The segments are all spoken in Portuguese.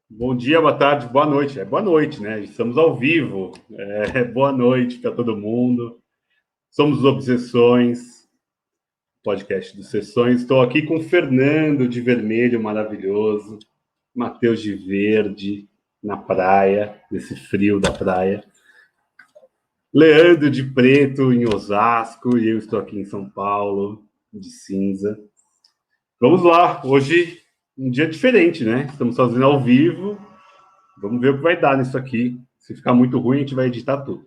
Bom dia, boa tarde, boa noite. É boa noite, né? Estamos ao vivo. Boa noite para todo mundo. Somos os Obsessões, podcast dos Sessões. Estou aqui com o Fernando de vermelho, maravilhoso. Matheus de verde, na praia, nesse frio da praia. Leandro de preto, em Osasco. E eu estou aqui em São Paulo, de cinza. Vamos lá. Hoje, um dia diferente, né? Estamos fazendo ao vivo. Vamos ver o que vai dar nisso aqui. Se ficar muito ruim, a gente vai editar tudo.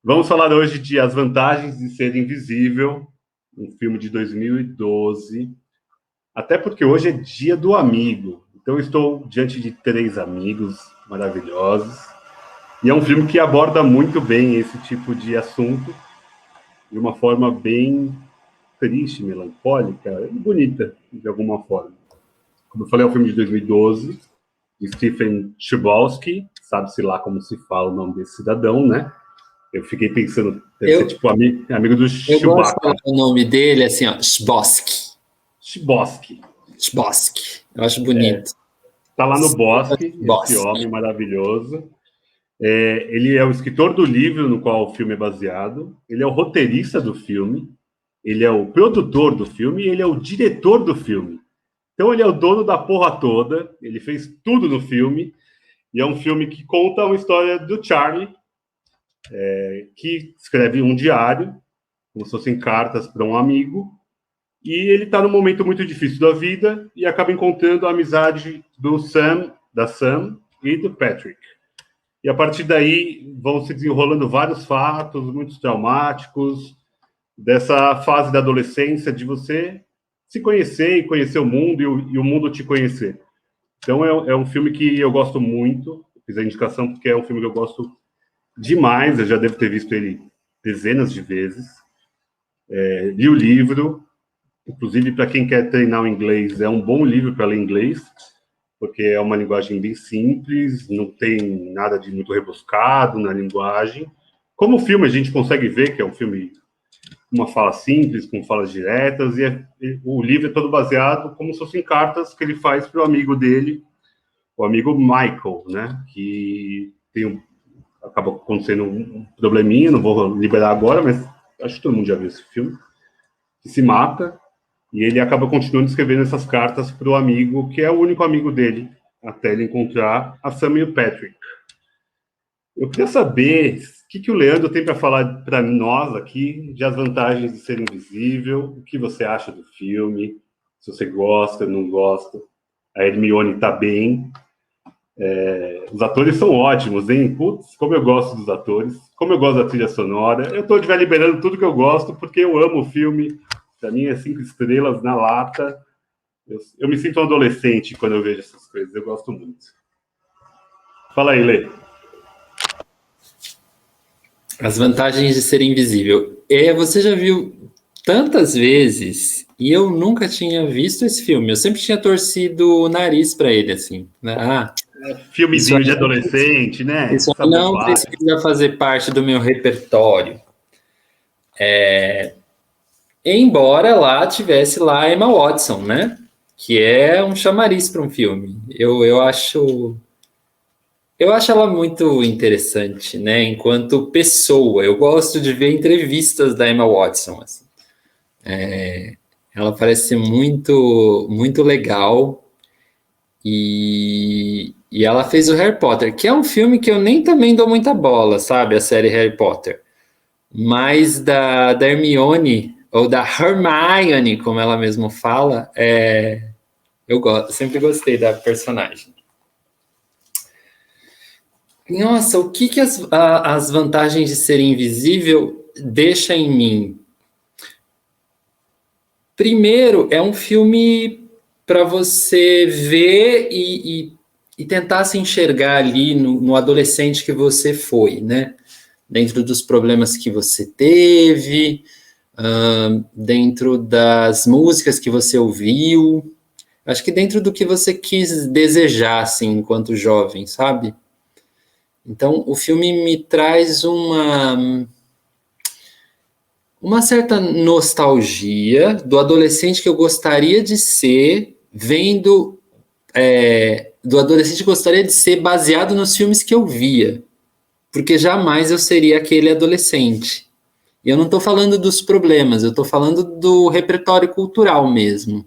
Vamos falar hoje de As Vantagens de Ser Invisível, um filme de 2012. Até porque hoje é dia do amigo. Então eu estou diante de 3 amigos maravilhosos. E é um filme que aborda muito bem esse tipo de assunto de uma forma bem triste, melancólica e bonita, de alguma forma. Como eu falei, é um filme de 2012, de Stephen Chbosky, sabe-se lá como se fala o nome desse cidadão, né? Eu fiquei pensando, deve ser tipo amigo do Eu gosto de falar Chewbacca. o nome dele assim, ó, Chbosky. Chbosky. Chbosky. Eu acho bonito. Tá lá no bosque, esse Chbosky. homem maravilhoso. Ele é o escritor do livro no qual o filme é baseado, ele é o roteirista do filme, ele é o produtor do filme e ele é o diretor do filme. Então ele é o dono da porra toda, ele fez tudo no filme, e é um filme que conta uma história do Charlie, que escreve um diário, como se fossem cartas para um amigo, e ele está num momento muito difícil da vida e acaba encontrando a amizade da Sam e do Patrick. E a partir daí vão se desenrolando vários fatos muito traumáticos dessa fase da adolescência de você se conhecer e conhecer o mundo e o mundo te conhecer. Então é um filme que eu gosto muito, fiz a indicação porque é um filme que eu gosto demais, eu já devo ter visto ele dezenas de vezes. Li o livro, inclusive para quem quer treinar o inglês, é um bom livro para ler inglês, porque é uma linguagem bem simples, não tem nada de muito rebuscado na linguagem. Como o filme a gente consegue ver que é um filme com uma fala simples, com falas diretas, e o livro é todo baseado como se fossem cartas que ele faz para o amigo dele, o amigo Michael, né? Que acaba acontecendo um probleminha, não vou liberar agora, mas acho que todo mundo já viu esse filme, que se mata, e ele acaba continuando escrevendo essas cartas para o amigo, que é o único amigo dele, até ele encontrar a Sam e o Patrick. Eu queria saber o que o Leandro tem para falar para nós aqui de As Vantagens de Ser Invisível, o que você acha do filme, se você gosta, não gosta. A Hermione está bem. Os atores são ótimos, hein? Putz, como eu gosto dos atores, como eu gosto da trilha sonora. Eu estou liberando tudo que eu gosto, porque eu amo o filme. Para mim é 5 estrelas na lata. Eu me sinto um adolescente quando eu vejo essas coisas. Eu gosto muito. Fala aí, Lê. As vantagens de ser invisível. Você já viu tantas vezes e eu nunca tinha visto esse filme. Eu sempre tinha torcido o nariz para ele, assim. Né? Filmezinho de adolescente, né? Isso Essa não bobagem. precisa fazer parte do meu repertório. Embora lá tivesse lá a Emma Watson, né? Que é um chamariz para um filme. Eu acho ela muito interessante, né? Enquanto pessoa, eu gosto de ver entrevistas da Emma Watson. Assim. Ela parece ser muito, muito legal. E ela fez o Harry Potter, que é um filme que eu nem também dou muita bola, sabe? A série Harry Potter. Mas da Hermione, ou da Hermione, como ela mesma fala, sempre gostei da personagem. Nossa, o que as vantagens de ser invisível deixa em mim? Primeiro, é um filme para você ver e tentar se enxergar ali no adolescente que você foi, né? Dentro dos problemas que você teve, dentro das músicas que você ouviu, acho que dentro do que você quis desejar, assim, enquanto jovem, sabe? Então, o filme me traz uma certa nostalgia do adolescente que eu gostaria de ser, vendo do adolescente gostaria de ser baseado nos filmes que eu via, porque jamais eu seria aquele adolescente. E eu não estou falando dos problemas, eu estou falando do repertório cultural mesmo.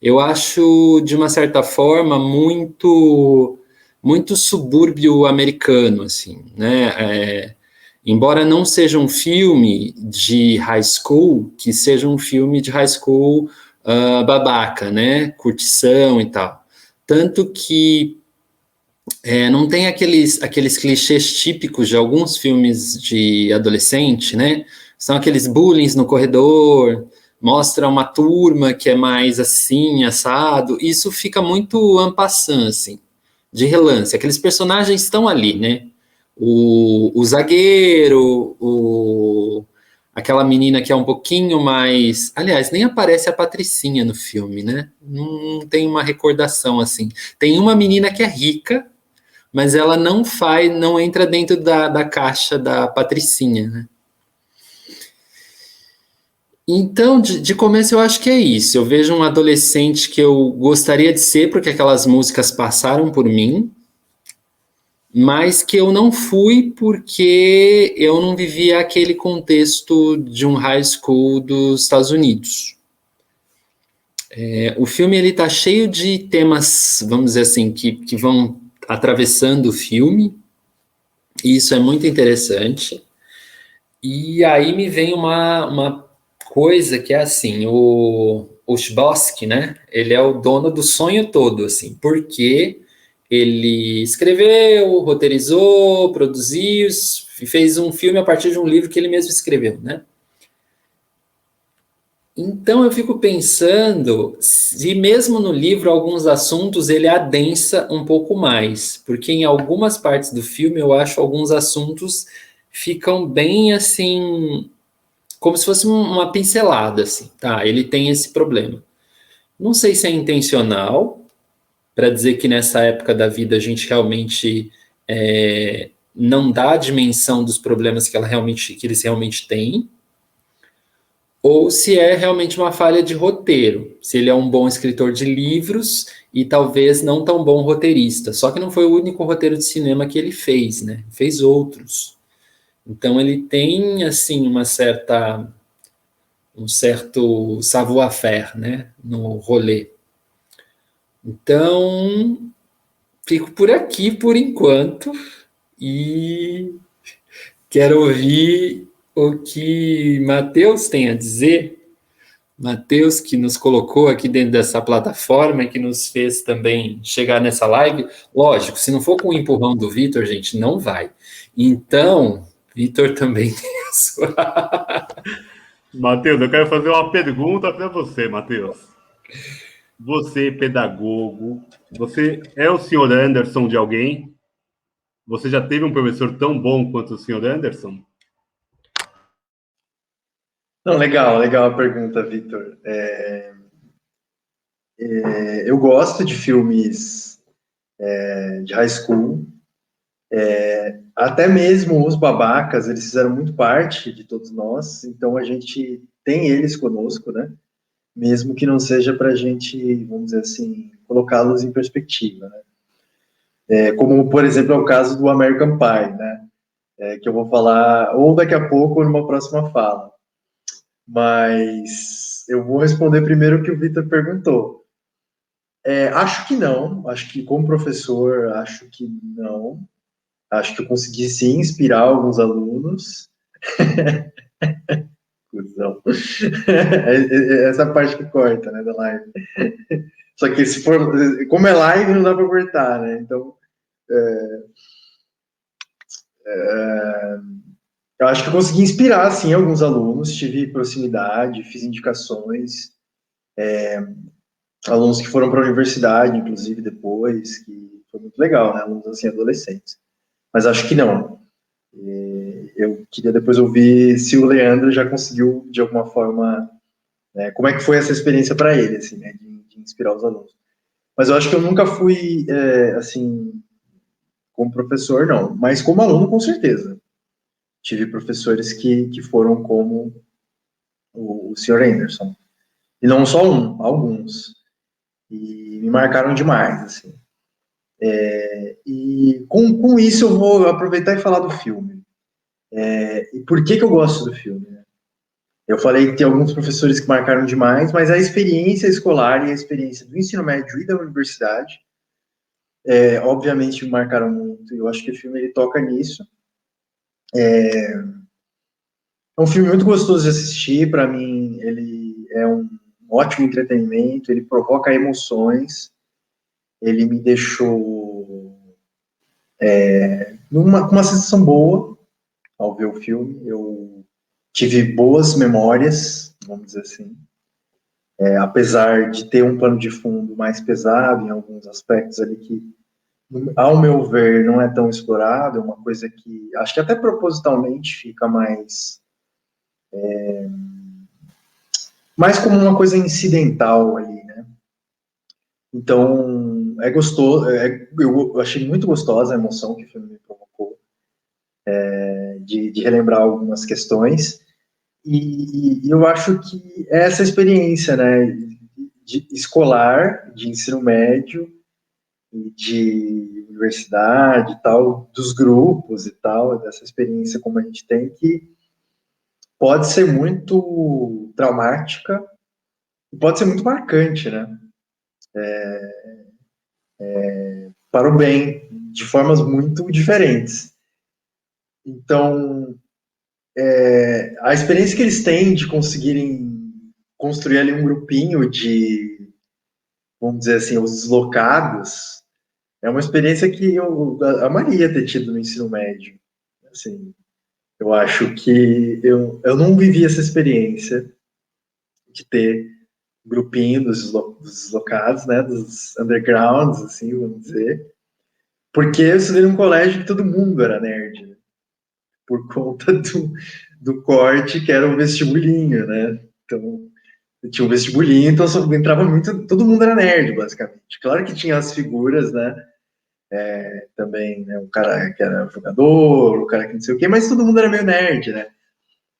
Eu acho, de uma certa forma, muito subúrbio americano, assim, né? Embora não seja um filme de high school, que seja um filme de high school babaca, né? Curtição e tal. Tanto que não tem aqueles clichês típicos de alguns filmes de adolescente, né? São aqueles bullying no corredor, mostra uma turma que é mais assim, assado. Isso fica muito en passant, assim, de relance. Aqueles personagens estão ali, né? O zagueiro, aquela menina que é um pouquinho mais... Aliás, nem aparece a Patricinha no filme, né? Não tem uma recordação assim. Tem uma menina que é rica, mas ela não entra dentro da caixa da Patricinha, né? Então, de começo, eu acho que é isso. Eu vejo um adolescente que eu gostaria de ser, porque aquelas músicas passaram por mim, mas que eu não fui porque eu não vivia aquele contexto de um high school dos Estados Unidos. O filme ele está cheio de temas, vamos dizer assim, que vão atravessando o filme, e isso é muito interessante. E aí me vem uma coisa que é assim, o Chbosky, né? Ele é o dono do sonho todo, assim, porque ele escreveu, roteirizou, produziu, fez um filme a partir de um livro que ele mesmo escreveu, né? Então eu fico pensando se mesmo no livro alguns assuntos ele adensa um pouco mais, porque em algumas partes do filme eu acho alguns assuntos ficam bem assim, como se fosse uma pincelada assim, tá? Ele tem esse problema. Não sei se é intencional, para dizer que nessa época da vida a gente realmente não dá a dimensão dos problemas que eles realmente têm, ou se é realmente uma falha de roteiro, se ele é um bom escritor de livros e talvez não tão bom roteirista. Só que não foi o único roteiro de cinema que ele fez, né? Fez outros. Então ele tem assim um certo savoir-faire, né, no rolê. Então fico por aqui por enquanto e quero ouvir o que Matheus tem a dizer. Matheus, que nos colocou aqui dentro dessa plataforma e que nos fez também chegar nessa live. Lógico, se não for com o empurrão do Vitor, gente, não vai. Então, Vitor também tem a sua. Matheus, eu quero fazer uma pergunta para você, Matheus. Você, pedagogo, você é o senhor Anderson de alguém? Você já teve um professor tão bom quanto o senhor Anderson? Não, legal a pergunta, Vitor. Eu gosto de filmes de high school. Até mesmo os babacas, eles fizeram muito parte de todos nós, então a gente tem eles conosco, né? Mesmo que não seja para a gente, vamos dizer assim, colocá-los em perspectiva, né? Como, por exemplo, é o caso do American Pie, né? Que eu vou falar ou daqui a pouco ou numa próxima fala. Mas eu vou responder primeiro o que o Vitor perguntou. Acho que não, acho que como professor, acho que não. Acho que eu consegui sim inspirar alguns alunos. Cusão. Essa parte que corta, né, da live. Só que se for, como é live, não dá para cortar, né? Então, eu acho que eu consegui inspirar, sim, alguns alunos. Tive proximidade, fiz indicações. Alunos que foram para a universidade, inclusive, depois, que foi muito legal, né? Alunos, assim, adolescentes. Mas acho que não. Eu queria depois ouvir se o Leandro já conseguiu, de alguma forma, né, como é que foi essa experiência para ele, assim, né, de inspirar os alunos. Mas eu acho que eu nunca fui, assim, como professor, não. Mas como aluno, com certeza. Tive professores que foram como o Sr. Anderson. E não só um, alguns. E me marcaram demais, assim. E com isso eu vou aproveitar e falar do filme. E por que eu gosto do filme? Né? Eu falei que tem alguns professores que marcaram demais, mas a experiência escolar e a experiência do ensino médio e da universidade, obviamente, me marcaram muito. Eu acho que o filme ele toca nisso. É um filme muito gostoso de assistir. Para mim, ele é um ótimo entretenimento. Ele provoca emoções. Ele me deixou com uma sensação boa ao ver o filme. Eu tive boas memórias, vamos dizer assim. Apesar de ter um pano de fundo mais pesado em alguns aspectos ali que, ao meu ver, não é tão explorado, é uma coisa que acho que até propositalmente fica mais como uma coisa incidental ali, né? Então, é gostoso, eu achei muito gostosa a emoção que o filme me provocou, de relembrar algumas questões, e eu acho que essa experiência, né, de escolar, de ensino médio, de universidade e tal, dos grupos e tal, dessa experiência como a gente tem, que pode ser muito traumática e pode ser muito marcante, né? Para o bem, de formas muito diferentes. Então, a experiência que eles têm de conseguirem construir ali um grupinho de, vamos dizer assim, os deslocados, é uma experiência que eu amaria ter tido no ensino médio. Assim, eu acho que eu não vivi essa experiência de ter grupinho dos deslocados, né, dos undergrounds, assim, vamos dizer, porque eu estudei num colégio que todo mundo era nerd, né, por conta do corte que era o vestibulinho, né, então tinha um vestibulinho, então só entrava muito, todo mundo era nerd, basicamente. Claro que tinha as figuras, né, também, né, o cara que era jogador, o cara que não sei o quê, mas todo mundo era meio nerd, né,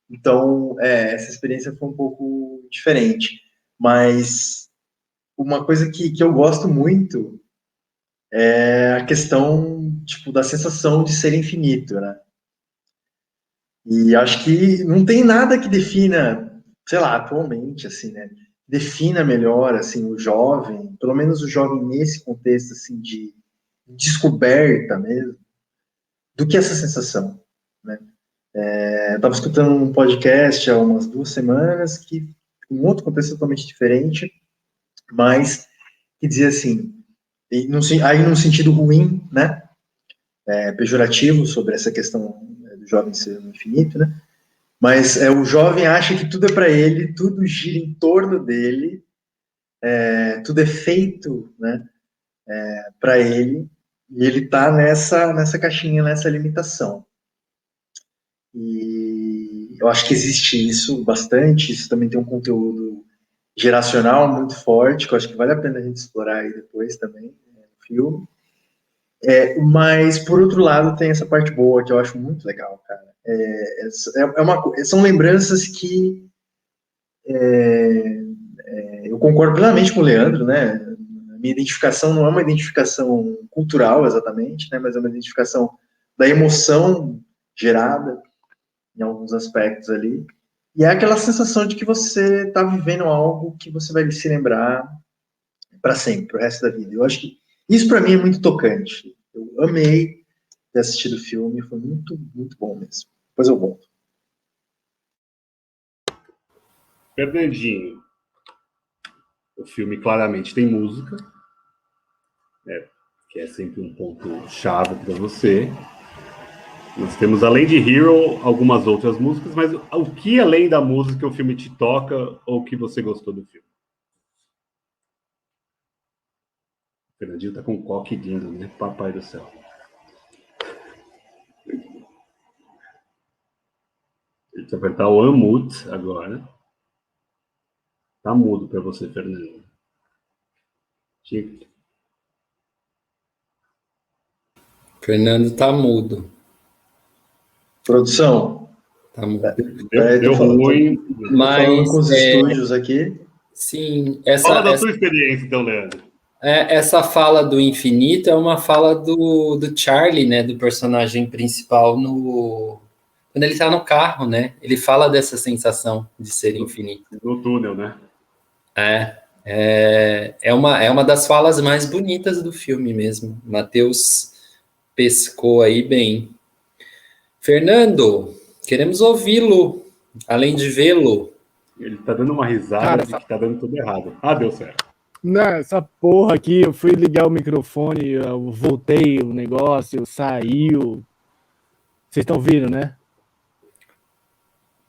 então essa experiência foi um pouco diferente, mas uma coisa que eu gosto muito é a questão, tipo, da sensação de ser infinito, né? E acho que não tem nada que defina, sei lá, atualmente, assim, né? Defina melhor, assim, o jovem, pelo menos o jovem nesse contexto, assim, de descoberta mesmo, do que essa sensação, né? Eu estava escutando um podcast há umas 2 semanas que, em um outro contexto totalmente diferente, mas que dizia assim, aí num sentido ruim, né, pejorativo sobre essa questão do jovem ser um infinito, né, mas o jovem acha que tudo é para ele, tudo gira em torno dele, tudo é feito, né, para ele, e ele está nessa caixinha, nessa limitação. E eu acho que existe isso bastante, isso também tem um conteúdo geracional muito forte, que eu acho que vale a pena a gente explorar aí depois também, no filme. Mas, por outro lado, tem essa parte boa que eu acho muito legal, cara. São lembranças que eu concordo plenamente com o Leandro, né? A minha identificação não é uma identificação cultural, exatamente, né? Mas é uma identificação da emoção gerada em alguns aspectos ali. E é aquela sensação de que você está vivendo algo que você vai se lembrar para sempre, o resto da vida. Eu acho que isso para mim é muito tocante. Eu amei ter assistido o filme, foi muito, muito bom mesmo. Depois eu volto. Fernandinho, o filme claramente tem música, que é sempre um ponto chave para você. Nós temos, além de Hero, algumas outras músicas, mas o que além da música o filme te toca ou que você gostou do filme? O Fernandinho tá com um coque lindo, né? Papai do céu. Deixa eu apertar o unmute agora. Tá mudo para você, Fernando. Fernando tá mudo. Produção. Tá mudo. Deu ruim. Tô falando com os estúdios aqui. Sim, Fala da sua experiência, então, Leandro. Essa fala do infinito é uma fala do Charlie, né? Do personagem principal quando ele está no carro, né? Ele fala dessa sensação de ser infinito. No túnel, né? É uma das falas mais bonitas do filme mesmo. Matheus pescou aí bem. Fernando, queremos ouvi-lo, além de vê-lo. Ele tá dando uma risada de que tá dando tudo errado. Deu certo. Não, essa porra aqui, eu fui ligar o microfone, eu voltei o negócio, saiu. Vocês estão ouvindo, né?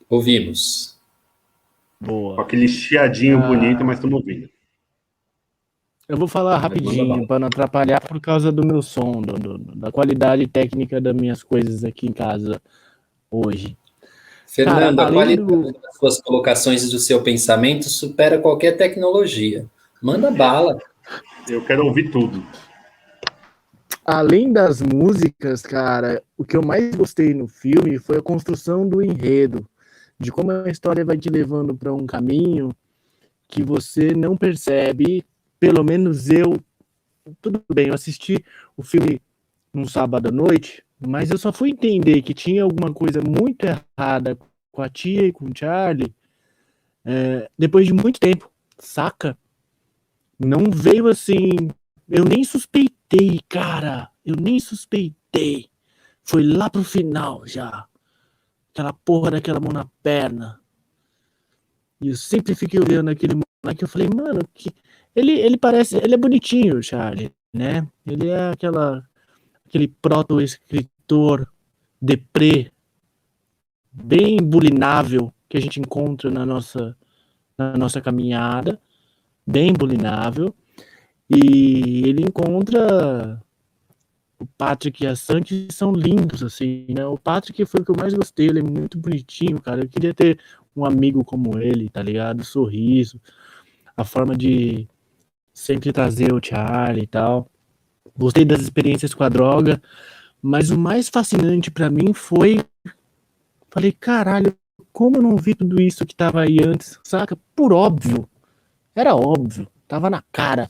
Ouvimos. Boa. Com aquele chiadinho bonito, mas estamos ouvindo. Eu vou falar rapidinho, para não atrapalhar, por causa do meu som, da qualidade técnica das minhas coisas aqui em casa hoje. Fernando, Cara, a qualidade das suas colocações e do seu pensamento supera qualquer tecnologia. Manda bala. Eu quero ouvir tudo. Além das músicas, cara, o que eu mais gostei no filme foi a construção do enredo, de como a história vai te levando para um caminho que você não percebe, pelo menos eu. Tudo bem, eu assisti o filme num sábado à noite, mas eu só fui entender que tinha alguma coisa muito errada com a tia e com o Charlie depois de muito tempo, saca? Não veio assim. Eu nem suspeitei, cara. Eu nem suspeitei. Foi lá pro final já. Aquela porra daquela mão na perna. E eu sempre fiquei olhando aquele moleque. Eu falei, mano, ele parece. Ele é bonitinho, o Charlie, né? Ele é aquele proto-escritor deprê, bem bulinável que a gente encontra na nossa caminhada. Bem bulinável. E ele encontra o Patrick e a Sam, que são lindos, assim, né? O Patrick foi o que eu mais gostei, ele é muito bonitinho, cara. Eu queria ter um amigo como ele, tá ligado? O sorriso, a forma de sempre trazer o Charlie e tal. Gostei das experiências com a droga, mas o mais fascinante pra mim foi... Falei, caralho, como eu não vi tudo isso que tava aí antes, saca? Por óbvio. Era óbvio, tava na cara.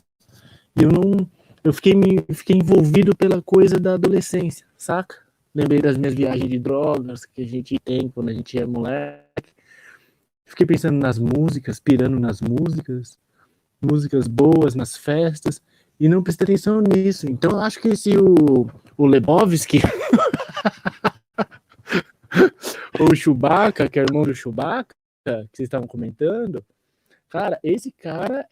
Eu fiquei envolvido pela coisa da adolescência, saca? Lembrei das minhas viagens de drogas que a gente tem quando a gente é moleque. Fiquei pensando nas músicas, pirando nas músicas boas, nas festas, e não prestei atenção nisso. Então eu acho que o Lebowski, ou o Chewbacca, que é irmão do Chewbacca, que vocês estavam comentando, cara, esse cara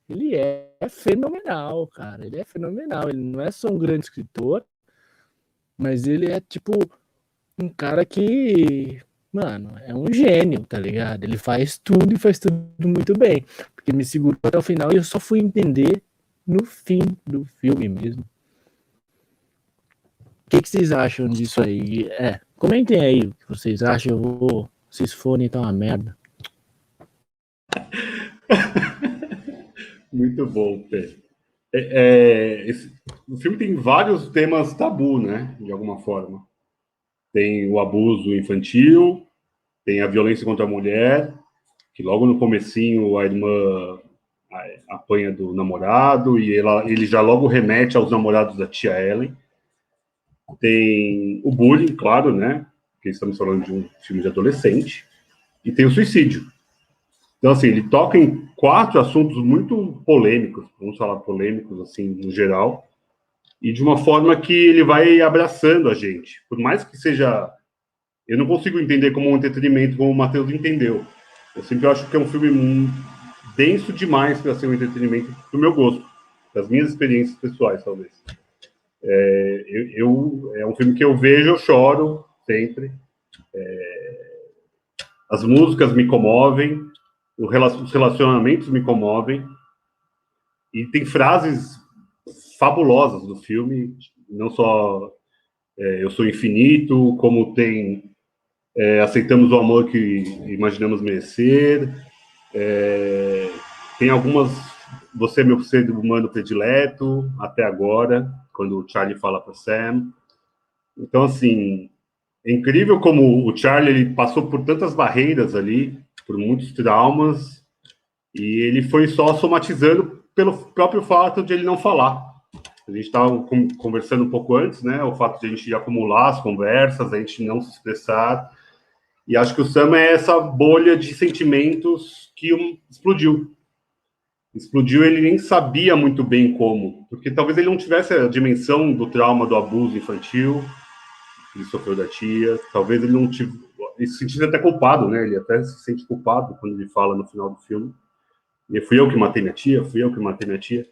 ele é fenomenal, cara. Ele é fenomenal. Ele não é só um grande escritor, mas ele é tipo um cara que, mano, é um gênio, tá ligado? Ele faz tudo e faz tudo muito bem. Porque me segurou até o final e eu só fui entender no fim do filme mesmo. O que vocês acham disso aí? Comentem aí o que vocês acham. Vocês forem, então, uma merda. Muito bom, Pê. O filme tem vários temas tabu, né? De alguma forma. Tem o abuso infantil, tem a violência contra a mulher, que logo no comecinho a irmã apanha do namorado e ele já logo remete aos namorados da tia Ellen. Tem o bullying, claro, né? Porque estamos falando de um filme de adolescente. E tem o suicídio. Então, assim, ele toca em 4 assuntos muito polêmicos, vamos falar polêmicos, assim, no geral, e de uma forma que ele vai abraçando a gente. Por mais que seja... Eu não consigo entender como um entretenimento como o Matheus entendeu. Eu sempre acho que é um filme denso demais para ser um entretenimento do meu gosto, das minhas experiências pessoais, talvez. É um filme que eu vejo, eu choro sempre. As músicas me comovem, os relacionamentos me comovem, e tem frases fabulosas do filme, não só eu sou infinito, como tem aceitamos o amor que imaginamos merecer, tem algumas, você é meu ser humano predileto, até agora, quando o Charlie fala para Sam. Então, assim, é incrível como o Charlie ele passou por tantas barreiras ali, por muitos traumas, e ele foi só somatizando pelo próprio fato de ele não falar. A gente estava conversando um pouco antes, né? O fato de a gente acumular as conversas, a gente não se expressar. E acho que o Sam é essa bolha de sentimentos que explodiu. Explodiu, ele nem sabia muito bem como, porque talvez ele não tivesse a dimensão do trauma do abuso infantil que ele sofreu da tia, talvez ele não tivesse, ele se sentisse até culpado, né? Ele até se sente culpado quando ele fala no final do filme. E fui eu que matei minha tia, fui eu que matei minha tia.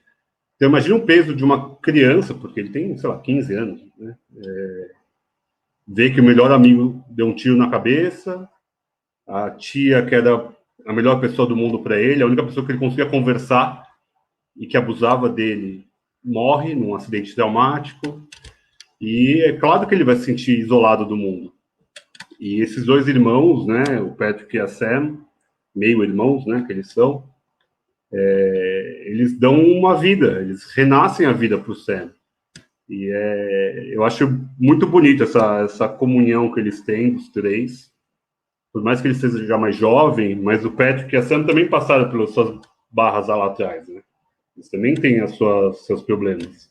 Então imagina o peso de uma criança, porque ele tem, sei lá, 15 anos, né? Ver que o melhor amigo deu um tiro na cabeça, a tia que era a melhor pessoa do mundo para ele, a única pessoa que ele conseguia conversar e que abusava dele, morre num acidente traumático. E é claro que ele vai se sentir isolado do mundo. E esses dois irmãos, né, o Patrick e a Sam, meio irmãos, né, que eles são, eles dão uma vida, eles renascem a vida para o Sam. E eu acho muito bonito essa comunhão que eles têm, os três. Por mais que ele seja já mais jovem, mas o Patrick e a Sam também passaram pelas suas barras lá atrás, né? Eles também têm seus problemas.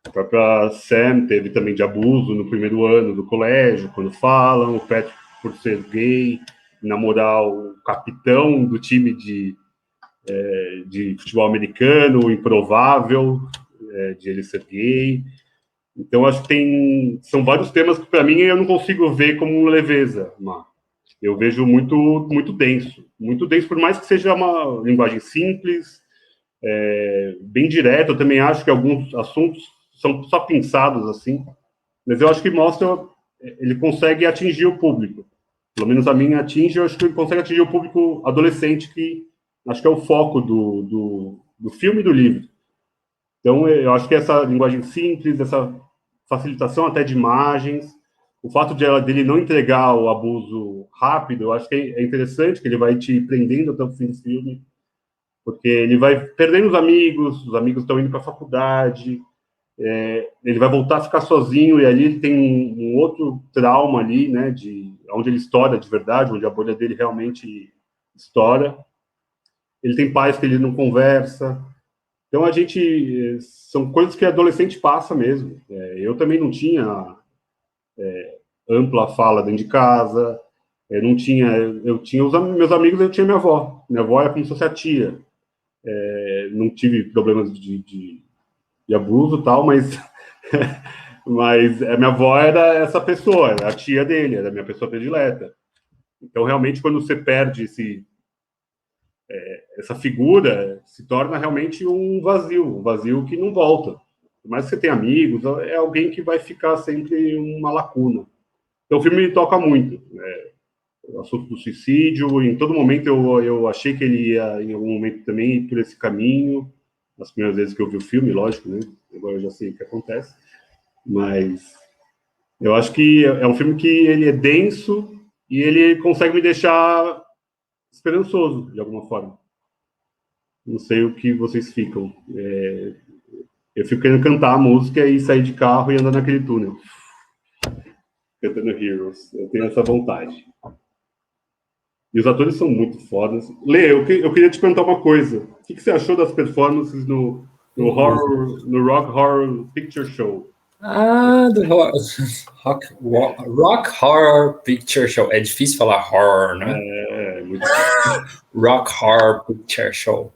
A própria Sam teve também de abuso no primeiro ano do colégio, quando falam. O Patrick, por ser gay, namorar o capitão do time de futebol americano, o improvável de ele ser gay. Então, acho que são vários temas que, para mim, eu não consigo ver como leveza, Mar. Eu vejo muito, muito denso, por mais que seja uma linguagem simples, bem direta. Eu também acho que alguns assuntos são só pensados assim, mas eu acho que mostra, ele consegue atingir o público, pelo menos a mim atinge. Eu acho que ele consegue atingir o público adolescente, que acho que é o foco do filme e do livro. Então, eu acho que essa linguagem simples, essa facilitação até de imagens, o fato dele não entregar o abuso rápido, eu acho que é interessante, que ele vai te prendendo até o fim do filme, porque ele vai perdendo os amigos estão indo para a faculdade, ele vai voltar a ficar sozinho, e ali ele tem um outro trauma ali, né, onde ele estoura de verdade, onde a bolha dele realmente estoura. Ele tem pais que ele não conversa. Então, são coisas que adolescente passa mesmo. Eu também não tinha ampla fala dentro de casa, eu tinha os meus amigos, eu tinha minha avó. Minha avó é como se fosse a tia. Não tive problemas de abuso e tal, mas a minha avó era essa pessoa, era a tia dele, era a minha pessoa predileta. Então, realmente, quando você perde essa figura, se torna realmente um vazio que não volta. Por mais que você tenha amigos, é alguém que vai ficar sempre uma lacuna. Então, o filme me toca muito. O assunto do suicídio, em todo momento eu achei que ele ia, em algum momento, também ir por esse caminho. As primeiras vezes que eu vi o filme, lógico, né? Agora eu já sei o que acontece. Mas eu acho que é um filme que ele é denso e ele consegue me deixar esperançoso, de alguma forma. Não sei o que vocês ficam. Eu fico querendo cantar a música e sair de carro e andar naquele túnel, cantando Heroes. Eu tenho essa vontade. E os atores são muito fodas. Lê, eu queria te perguntar uma coisa. O que você achou das performances no Rock Horror Picture Show? Do Rock Horror Picture Show. É difícil falar horror, né? Muito difícil. Rock Horror Picture Show.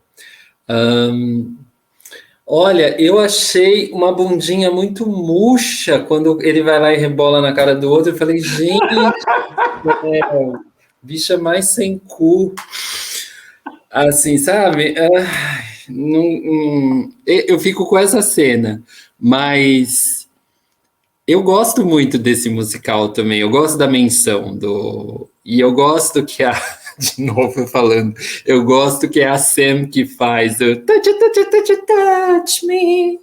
Olha, eu achei uma bundinha muito murcha quando ele vai lá e rebola na cara do outro. Eu falei, gente, bicha mais sem cu. Assim, sabe? Eu fico com essa cena, mas eu gosto muito desse musical também. Eu gosto da menção e eu gosto que de novo falando, eu gosto que é a Sam que faz o touch me.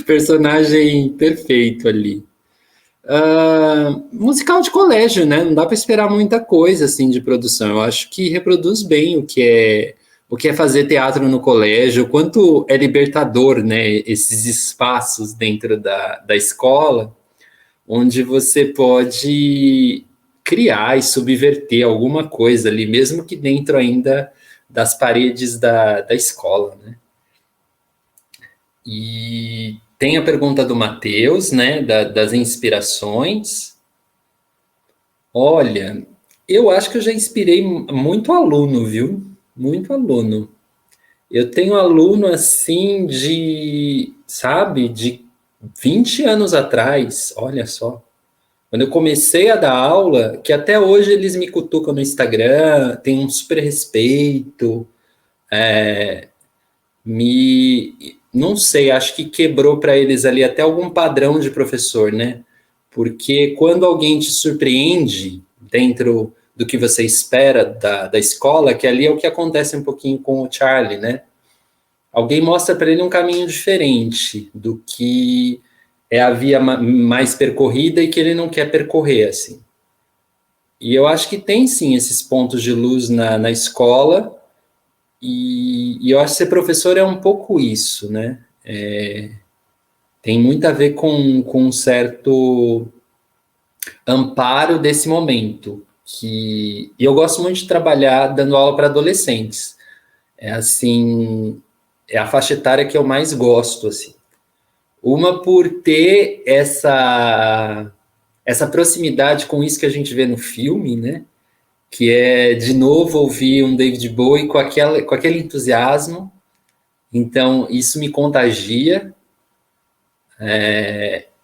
Personagem perfeito ali. Musical de colégio, né? Não dá para esperar muita coisa assim de produção. Eu acho que reproduz bem o que é fazer teatro no colégio, o quanto é libertador, né? Esses espaços dentro da escola, onde você pode criar e subverter alguma coisa ali, mesmo que dentro ainda das paredes da escola, né? E tem a pergunta do Matheus, né, das inspirações. Olha, eu acho que eu já inspirei muito aluno, viu? Muito aluno. Eu tenho aluno assim sabe, de 20 anos atrás, olha só. Quando eu comecei a dar aula, que até hoje eles me cutucam no Instagram, tem um super respeito, não sei, acho que quebrou para eles ali até algum padrão de professor, né? Porque quando alguém te surpreende dentro do que você espera da escola, que ali é o que acontece um pouquinho com o Charlie, né? Alguém mostra para ele um caminho diferente do que é a via mais percorrida e que ele não quer percorrer, assim. E eu acho que tem, sim, esses pontos de luz na escola, e eu acho que ser professor é um pouco isso, né? Tem muito a ver com um certo amparo desse momento. E eu gosto muito de trabalhar dando aula para adolescentes. É assim, é a faixa etária que eu mais gosto, assim. Uma por ter essa proximidade com isso que a gente vê no filme, né? Que é, de novo, ouvir um David Bowie com aquele entusiasmo. Então, isso me contagia.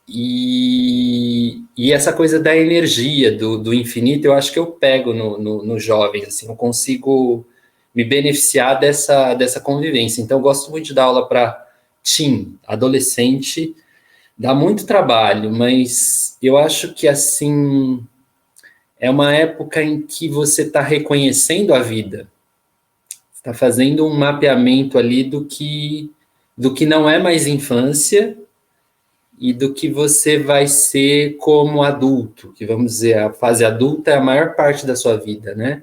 E essa coisa da energia, do infinito, eu acho que eu pego no jovens, assim, eu consigo me beneficiar dessa convivência. Então, eu gosto muito de dar aula para teen, adolescente, dá muito trabalho, mas eu acho que, assim, é uma época em que você está reconhecendo a vida, está fazendo um mapeamento ali do que não é mais infância e do que você vai ser como adulto, que vamos dizer, a fase adulta é a maior parte da sua vida, né?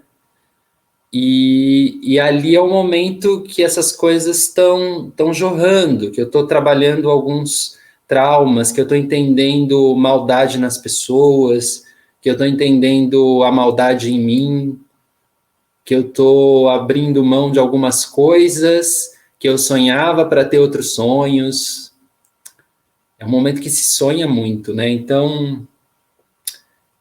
E ali é o momento que essas coisas estão jorrando, que eu estou trabalhando alguns traumas, que eu estou entendendo maldade nas pessoas, que eu estou entendendo a maldade em mim, que eu estou abrindo mão de algumas coisas, que eu sonhava para ter outros sonhos. É um momento que se sonha muito, né? Então,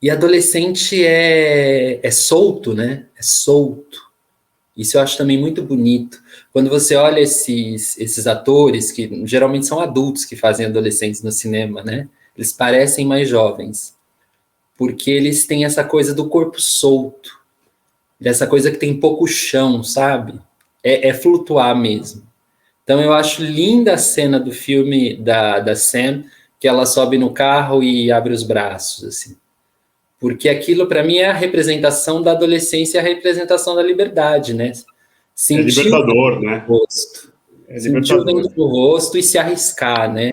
e adolescente é solto, né? É solto. Isso eu acho também muito bonito. Quando você olha esses atores, que geralmente são adultos que fazem adolescentes no cinema, né? Eles parecem mais jovens, porque eles têm essa coisa do corpo solto, dessa coisa que tem pouco chão, sabe? É flutuar mesmo. Então eu acho linda a cena do filme da Sam, que ela sobe no carro e abre os braços, assim. Porque aquilo, para mim, é a representação da adolescência, a representação da liberdade, né? É Sentir o vento libertador, no né? rosto, É sentir o libertador. vento no rosto e se arriscar, né?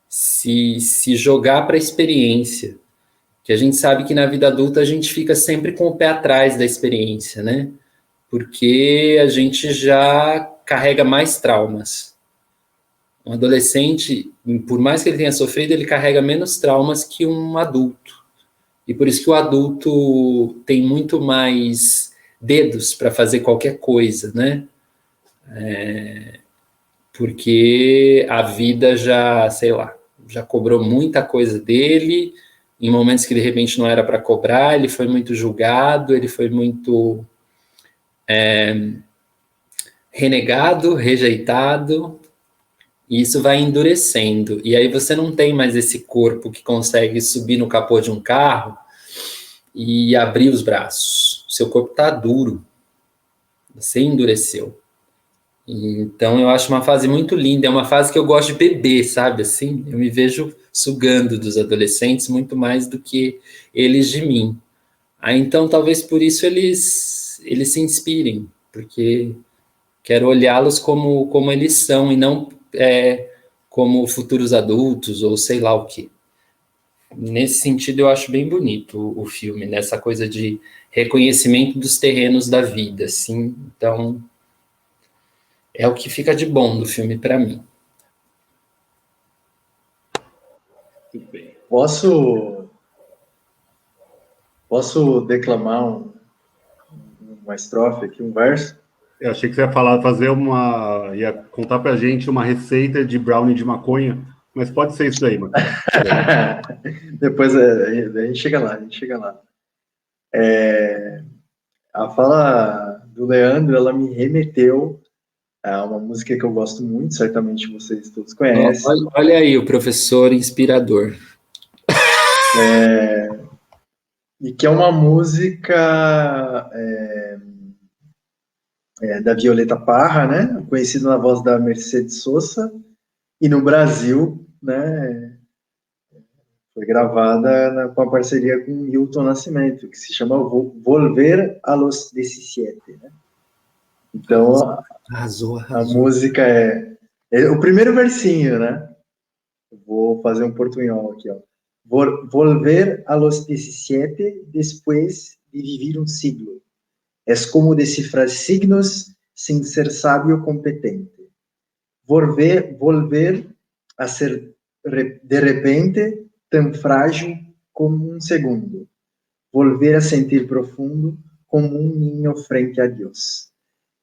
Se jogar para a experiência. Que a gente sabe que na vida adulta a gente fica sempre com o pé atrás da experiência, né? Porque a gente já carrega mais traumas. Um adolescente, por mais que ele tenha sofrido, ele carrega menos traumas que um adulto. E por isso que o adulto tem muito mais dedos para fazer qualquer coisa, né? Porque a vida já, sei lá, já cobrou muita coisa dele, em momentos que de repente não era para cobrar, ele foi muito julgado, ele foi muito renegado, rejeitado, e isso vai endurecendo. E aí você não tem mais esse corpo que consegue subir no capô de um carro e abrir os braços. Seu corpo está duro, você endureceu. Então eu acho uma fase muito linda, é uma fase que eu gosto de beber, sabe? Assim, eu me vejo sugando dos adolescentes muito mais do que eles de mim. Aí então talvez por isso eles se inspirem, porque quero olhá-los como eles são e não como futuros adultos ou sei lá o quê. Nesse sentido, eu acho bem bonito o filme, nessa coisa de reconhecimento dos terrenos da vida, assim. Então, é o que fica de bom do filme para mim. Muito bem. Posso declamar uma estrofe aqui, um verso? Eu achei que você ia falar, ia contar pra gente uma receita de brownie de maconha, mas pode ser isso aí, Matheus. Depois a gente chega lá, a gente chega lá. A fala do Leandro, ela me remeteu a uma música que eu gosto muito, certamente vocês todos conhecem. Olha aí o professor inspirador. E que é uma música da Violeta Parra, né? Conhecida na voz da Mercedes Sosa, e no Brasil, né? Foi gravada com a parceria com Milton Nascimento, que se chama Volver a los 17, né? Então, Arrasou. a música é o primeiro versinho, né? Eu vou fazer um portunhol aqui, ó. Volver a los 17 después de vivir un siglo. Es como descifrar signos sin ser sabio competente. Volver a ser de repente tan frágil como un segundo. Volver a sentir profundo como um ninho frente a Deus.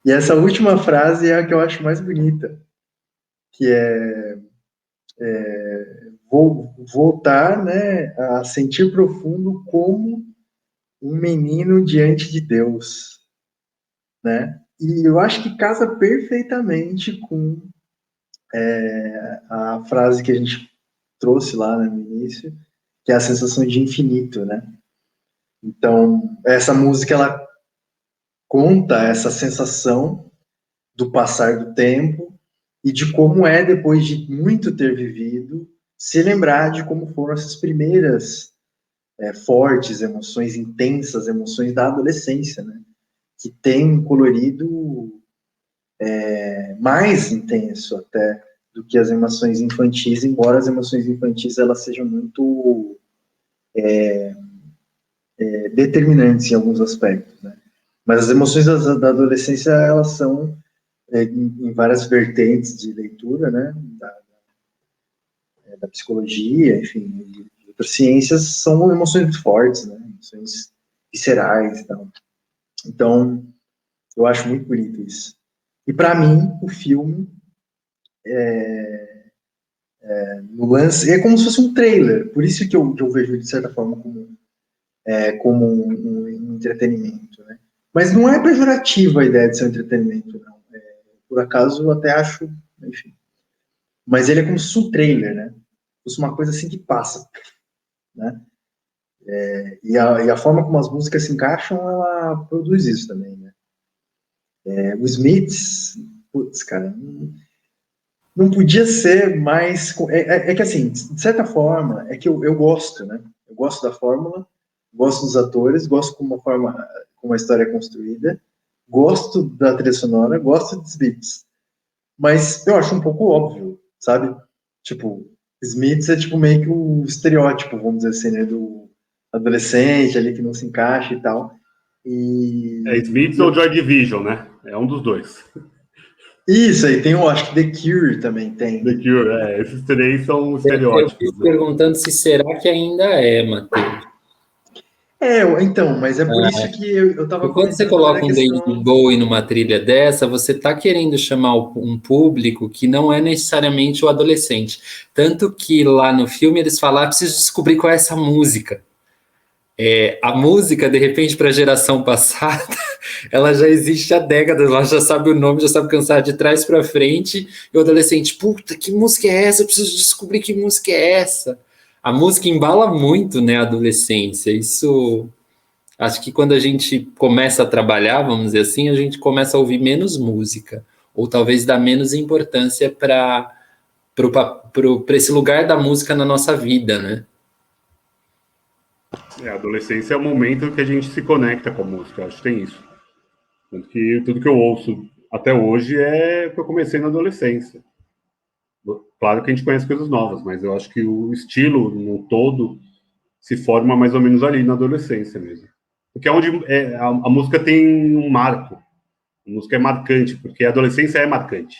E essa última frase é a que eu acho mais bonita, que é voltar, né, a sentir profundo como um menino diante de Deus, né? E eu acho que casa perfeitamente com a frase que a gente trouxe lá, né, no início, que é a sensação de infinito, né? Então, essa música, ela conta essa sensação do passar do tempo e de como é, depois de muito ter vivido, se lembrar de como foram essas primeiras fortes emoções, intensas emoções da adolescência, né? Que tem um colorido mais intenso até do que as emoções infantis, embora as emoções infantis elas sejam muito determinantes em alguns aspectos, né? Mas as emoções da adolescência, elas são em várias vertentes de leitura, né? Da psicologia, enfim, de outras ciências, são emoções muito fortes, né? Emoções viscerais e tal. Então, eu acho muito bonito isso. E para mim, o filme no lance é como se fosse um trailer. Por isso que eu vejo de certa forma como um entretenimento, né? Mas não é pejorativa a ideia de ser um entretenimento, não. Por acaso, eu até acho, enfim. Mas ele é como se fosse um trailer, né? Fosse uma coisa assim que passa, né? E a forma como as músicas se encaixam, ela produz isso também, né? O Smiths, putz, cara, não podia ser mais. É que assim, de certa forma, é que eu gosto, né? Eu gosto da fórmula, gosto dos atores, gosto como a história é construída, gosto da trilha sonora, gosto dos beats. Mas eu acho um pouco óbvio, sabe? Tipo, Smiths é tipo meio que o estereótipo, vamos dizer assim, né? Do adolescente ali que não se encaixa e tal. É Smiths ou Joy Division, né? É um dos dois. Isso aí, tem, eu acho que The Cure também tem. The Cure, esses três são Eu estereótipos. fico perguntando se será que ainda é, Matheus. Então, mas é por isso que eu tava E quando você comentando também a coloca um David questão. Bowie numa trilha dessa, você está querendo chamar um público que não é necessariamente o adolescente. Tanto que lá no filme eles falaram, preciso descobrir qual é essa música. A música, de repente, para a geração passada, ela já existe há décadas, ela já sabe o nome, já sabe cantar de trás para frente, e o adolescente, puta, que música é essa? Eu preciso descobrir que música é essa. A música embala muito, né, a adolescência. Isso, acho que quando a gente começa a trabalhar, vamos dizer assim, a gente começa a ouvir menos música, ou talvez dar menos importância para esse lugar da música na nossa vida, né? A adolescência é o momento que a gente se conecta com a música, acho que tem isso. Tanto que tudo que eu ouço até hoje é que eu comecei na adolescência. Claro que a gente conhece coisas novas, mas eu acho que o estilo no todo se forma mais ou menos ali na adolescência mesmo. Porque é onde a música tem um marco. A música é marcante, porque a adolescência é marcante.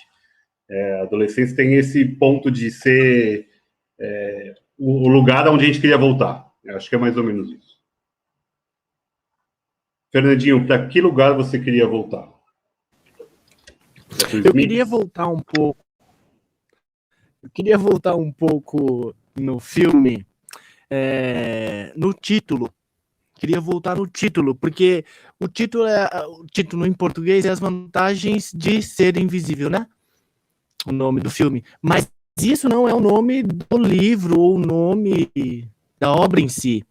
A adolescência tem esse ponto de ser o lugar onde a gente queria voltar. Eu acho que é mais ou menos isso. Fernandinho, para que lugar você queria voltar? Eu queria voltar um pouco. Eu queria voltar um pouco no filme, no título. Queria voltar no título, porque o título em português é As Vantagens de Ser Invisível, né? O nome do filme. Mas isso não é o nome do livro ou o nome da obra em si.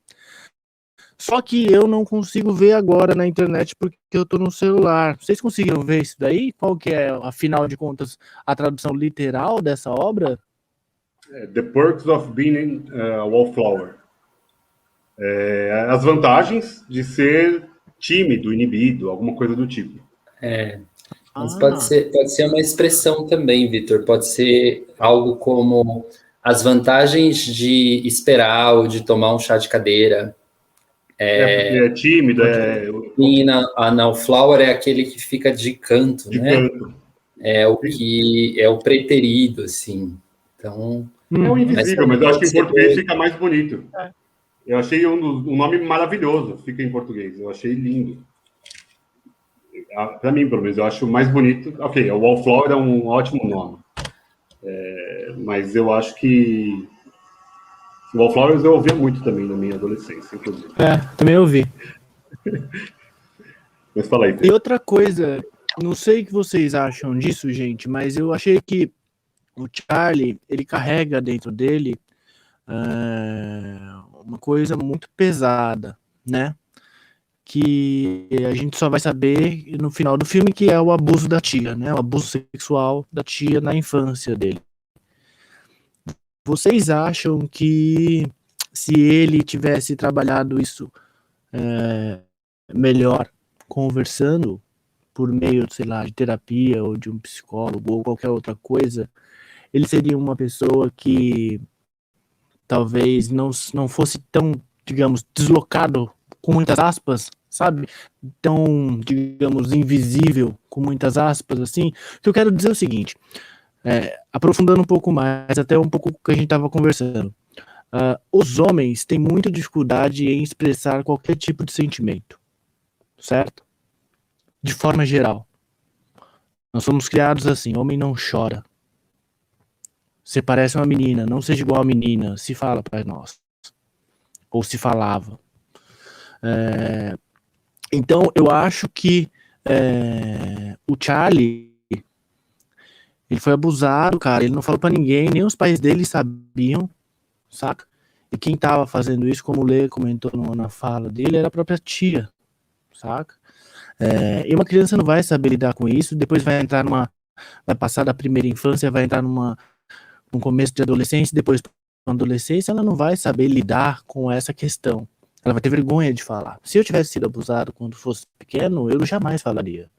Só que eu não consigo ver agora na internet porque eu tô no celular. Vocês conseguiram ver isso daí? Qual que é, afinal de contas, a tradução literal dessa obra? The Perks of Being a Wallflower. As vantagens de ser tímido, inibido, alguma coisa do tipo. Mas pode ser uma expressão também, Vitor. Pode ser algo como as vantagens de esperar ou de tomar um chá de cadeira. Porque é tímido, E a Wallflower é aquele que fica de canto, de né? canto. É o que é o preterido, assim. Então, É o invisível, mas eu acho que em português pode ser fica mais bonito. Eu achei um nome maravilhoso, fica em português. Eu achei lindo. Para mim, pelo menos, eu acho mais bonito. Ok, o Wallflower é um ótimo nome. Mas eu acho que o Wallflowers eu ouvia muito também na minha adolescência, inclusive. Também ouvi. Mas fala aí, E Pedro. outra coisa, não sei o que vocês acham disso, gente, mas eu achei que o Charlie, ele carrega dentro dele uma coisa muito pesada, né? Que a gente só vai saber no final do filme, que é o abuso da tia, né? O abuso sexual da tia na infância dele. Vocês acham que se ele tivesse trabalhado isso melhor, conversando por meio, sei lá, de terapia ou de um psicólogo ou qualquer outra coisa, ele seria uma pessoa que talvez não fosse tão, digamos, deslocado, com muitas aspas, sabe? Tão, digamos, invisível, com muitas aspas, assim. O que eu quero dizer é o seguinte, aprofundando um pouco mais, até um pouco o que a gente estava conversando. Os homens têm muita dificuldade em expressar qualquer tipo de sentimento, certo? De forma geral. Nós somos criados assim, homem não chora. Você parece uma menina, não seja igual a menina, se fala para nós. Ou se falava. Então, eu acho que o Charlie, ele foi abusado, cara. Ele não falou para ninguém, nem os pais dele sabiam, saca? E quem tava fazendo isso, como o Lê comentou na fala dele, era a própria tia, saca? E uma criança não vai saber lidar com isso, depois vai passar da primeira infância, vai entrar num começo de adolescência, depois na adolescência, ela não vai saber lidar com essa questão. Ela vai ter vergonha de falar. Se eu tivesse sido abusado quando fosse pequeno, eu jamais falaria.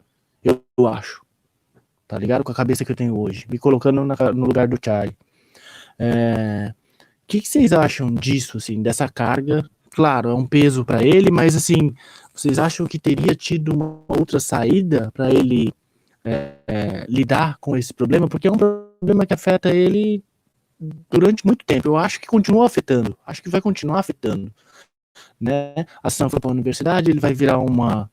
Eu acho. Tá ligado? Com a cabeça que eu tenho hoje. Me colocando no lugar do Charlie. O que vocês acham disso, assim, dessa carga? Claro, é um peso para ele, mas assim, vocês acham que teria tido uma outra saída para ele lidar com esse problema? Porque é um problema que afeta ele durante muito tempo. Eu acho que continua afetando. Acho que vai continuar afetando. Né? A Sam foi para a universidade, ele vai virar uma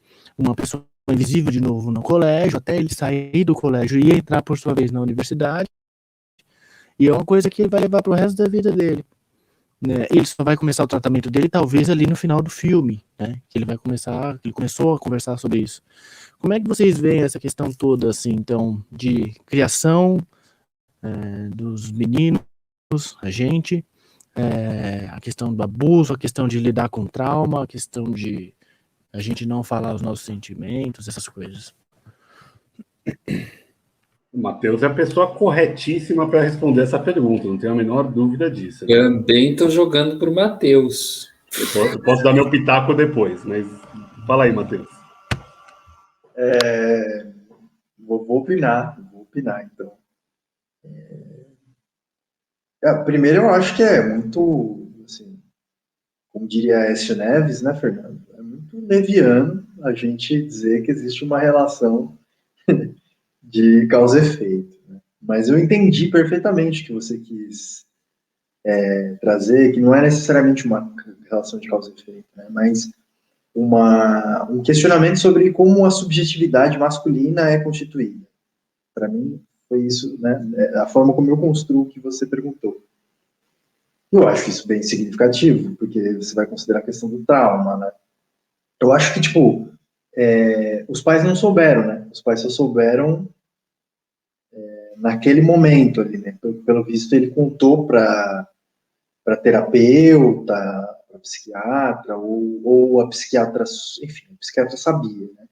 pessoa invisível de novo no colégio, até ele sair do colégio e entrar por sua vez na universidade. E é uma coisa que ele vai levar para o resto da vida dele. Né? Ele só vai começar o tratamento dele talvez ali no final do filme, né? Que ele começou a conversar sobre isso. Como é que vocês veem essa questão toda, assim, então, de criação dos meninos, a gente, a questão do abuso, a questão de lidar com trauma, a questão de a gente não falar os nossos sentimentos, essas coisas. O Matheus é a pessoa corretíssima para responder essa pergunta, não tenho a menor dúvida disso. Né? Também estou jogando para o Matheus. Eu posso dar meu pitaco depois, mas fala aí, Matheus. Vou opinar, então. Primeiro, eu acho que é muito, assim, como diria Aécio Neves, né, Fernando? É muito leviano a gente dizer que existe uma relação de causa e efeito. Né? Mas eu entendi perfeitamente o que você quis trazer, que não é necessariamente uma relação de causa e efeito, né? Mas um questionamento sobre como a subjetividade masculina é constituída. Para mim, foi isso, né? A forma como eu construo o que você perguntou. Eu acho isso bem significativo, porque você vai considerar a questão do trauma, né? Eu acho que, tipo, os pais não souberam, né? Os pais só souberam naquele momento ali, né? Pelo visto, ele contou para terapeuta, para psiquiatra, ou a psiquiatra, enfim, a psiquiatra sabia, né?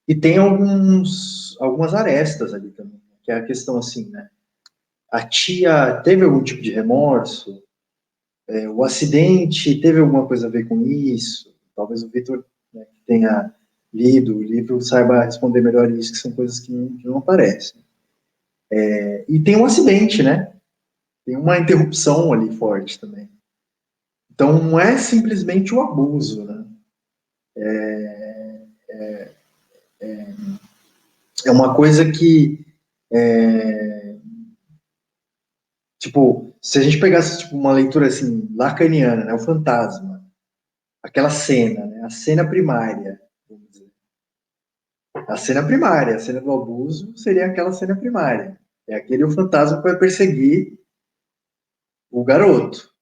E tem algumas arestas ali também, que é a questão assim, né? A tia teve algum tipo de remorso? O acidente teve alguma coisa a ver com isso? Talvez o Vitor, né, que tenha lido o livro, saiba responder melhor isso, que são coisas que não aparecem. E tem um acidente, né? Tem uma interrupção ali forte também. Então, não é simplesmente o abuso, né? É uma coisa que, tipo, se a gente pegasse tipo, uma leitura assim, lacaniana, né? O fantasma, aquela cena, né? A cena primária, vamos dizer. A cena primária, a cena do abuso seria aquela cena primária. É aquele o fantasma que vai perseguir o garoto.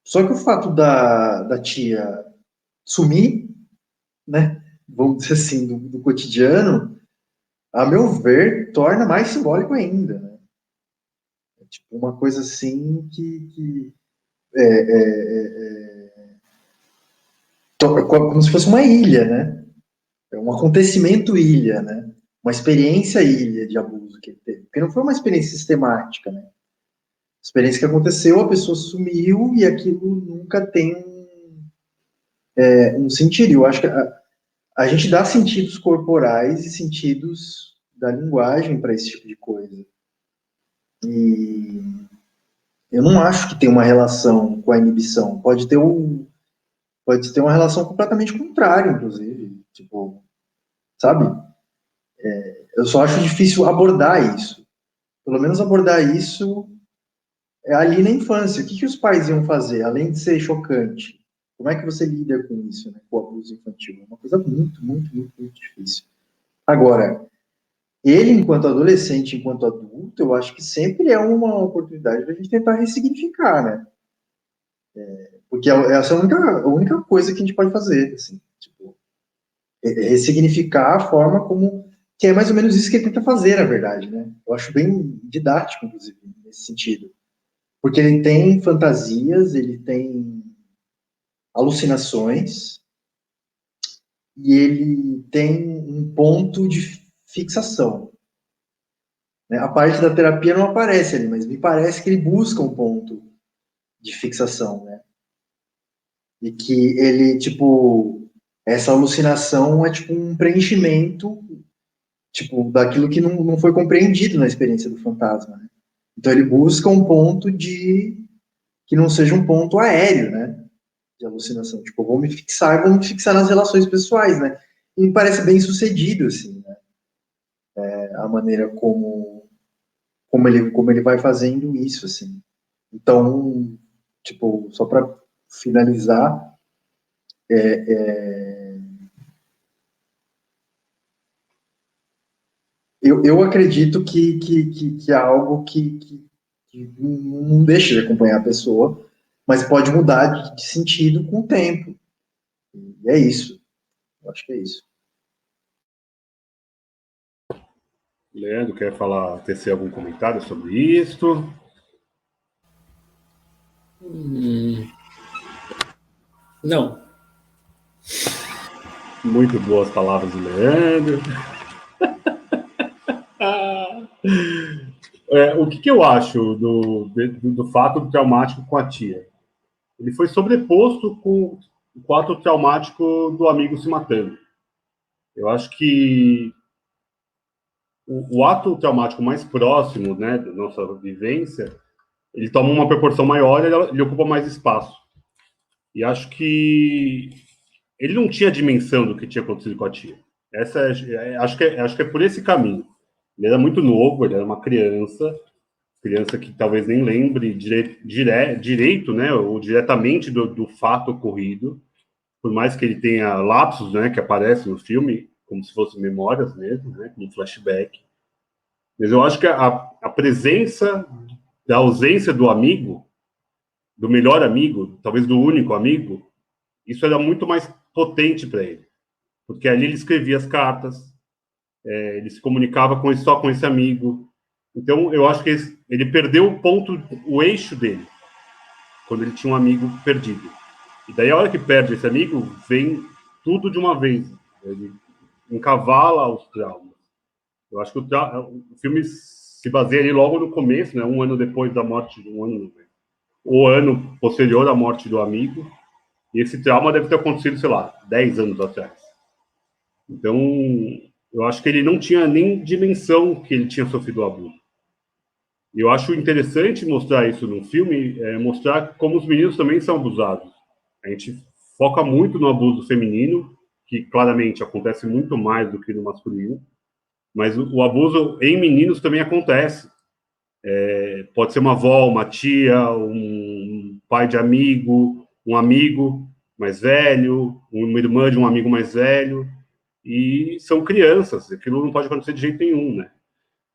Só que o fato da tia sumir, né? Vamos dizer assim, do cotidiano, a meu ver, torna mais simbólico ainda, né? É tipo uma coisa assim que como se fosse uma ilha, né? É um acontecimento ilha, né? Uma experiência ilha de abuso que ele teve. Porque não foi uma experiência sistemática, né? Experiência que aconteceu, a pessoa sumiu e aquilo nunca tem um sentido. Eu acho que a gente dá sentidos corporais e sentidos da linguagem para esse tipo de coisa. E eu não acho que tem uma relação com a inibição. Pode ter uma relação completamente contrária, inclusive. Tipo, sabe? Eu só acho difícil abordar isso. Pelo menos abordar isso ali na infância. O que os pais iam fazer, além de ser chocante? Como é que você lida com isso, né? Com o abuso infantil? É uma coisa muito, muito, muito, muito difícil. Agora, ele, enquanto adolescente, enquanto adulto, eu acho que sempre é uma oportunidade para a gente tentar ressignificar, né? Porque essa é a única coisa que a gente pode fazer, assim, tipo, ressignificar a forma como, que é mais ou menos isso que ele tenta fazer, na verdade, né? Eu acho bem didático, inclusive, nesse sentido. Porque ele tem fantasias, ele tem alucinações, e ele tem um ponto de fixação. Né? A parte da terapia não aparece ali, mas me parece que ele busca um ponto de fixação, né? E que ele, tipo, essa alucinação é tipo um preenchimento, tipo, daquilo que não foi compreendido na experiência do fantasma, né? Então ele busca um ponto que não seja um ponto aéreo, né? De alucinação. Tipo, eu vou me fixar nas relações pessoais, né? E me parece bem sucedido, assim, né? A maneira como ele vai fazendo isso, assim. Então, tipo, só para finalizar, eu acredito que é algo que não deixa de acompanhar a pessoa, mas pode mudar de sentido com o tempo. E é isso. Eu acho que é isso. Leandro, quer falar, tecer algum comentário sobre isso? Não. Muito boas palavras do Leandro. O que eu acho do fato do traumático com a tia? Ele foi sobreposto com o ato traumático do amigo se matando. Eu acho que o ato traumático mais próximo, né, da nossa vivência, ele toma uma proporção maior e ele ocupa mais espaço. E acho que ele não tinha dimensão do que tinha acontecido com a tia. Acho que é por esse caminho. Ele era muito novo, ele era uma criança que talvez nem lembre direito, né, ou diretamente do fato ocorrido, por mais que ele tenha lapsos, né, que aparecem no filme, como se fossem memórias mesmo, né, como flashback. Mas eu acho que a presença da ausência do amigo, do melhor amigo, talvez do único amigo, isso era muito mais potente para ele. Porque ali ele escrevia as cartas, ele se comunicava só com esse amigo. Então, eu acho que ele perdeu o eixo dele, quando ele tinha um amigo perdido. E daí, a hora que perde esse amigo, vem tudo de uma vez. Ele encavala os traumas. Eu acho que o filme se baseia ali logo no começo, né, um ano depois da morte, o ano posterior à morte do amigo. E esse trauma deve ter acontecido, sei lá, 10 anos atrás. Então, eu acho que ele não tinha nem dimensão que ele tinha sofrido o abuso. E eu acho interessante mostrar isso no filme, mostrar como os meninos também são abusados. A gente foca muito no abuso feminino, que claramente acontece muito mais do que no masculino, mas o abuso em meninos também acontece. Pode ser uma avó, uma tia, um pai de amigo, um amigo mais velho, uma irmã de um amigo mais velho, e são crianças, aquilo não pode acontecer de jeito nenhum, né?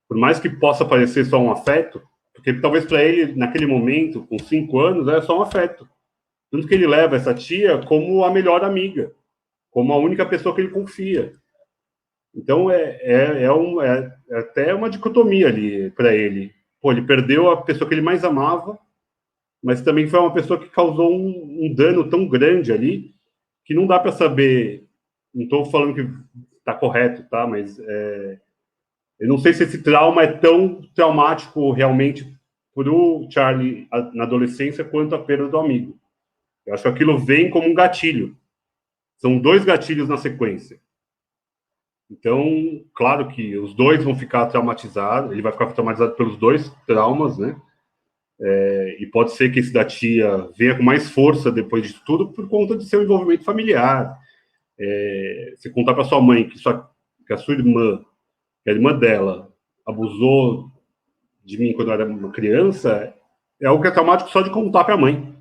Por mais que possa parecer só um afeto, porque talvez para ele, naquele momento, com 5 anos, era só um afeto. Tanto que ele leva essa tia como a melhor amiga, como a única pessoa que ele confia. Então, é até uma dicotomia ali para ele. Pô, ele perdeu a pessoa que ele mais amava, mas também foi uma pessoa que causou um dano tão grande ali, que não dá para saber. Não estou falando que está correto, tá? Mas eu não sei se esse trauma é tão traumático realmente para o Charlie na adolescência quanto a perda do amigo. Eu acho que aquilo vem como um gatilho. São 2 gatilhos na sequência. Então, claro que os 2 vão ficar traumatizados, ele vai ficar traumatizado pelos 2 traumas, né? E pode ser que esse da tia venha com mais força depois disso tudo por conta de seu envolvimento familiar. Você contar para sua mãe que a sua irmã, que a irmã dela, abusou de mim quando eu era uma criança, é algo que é traumático só de contar para a mãe.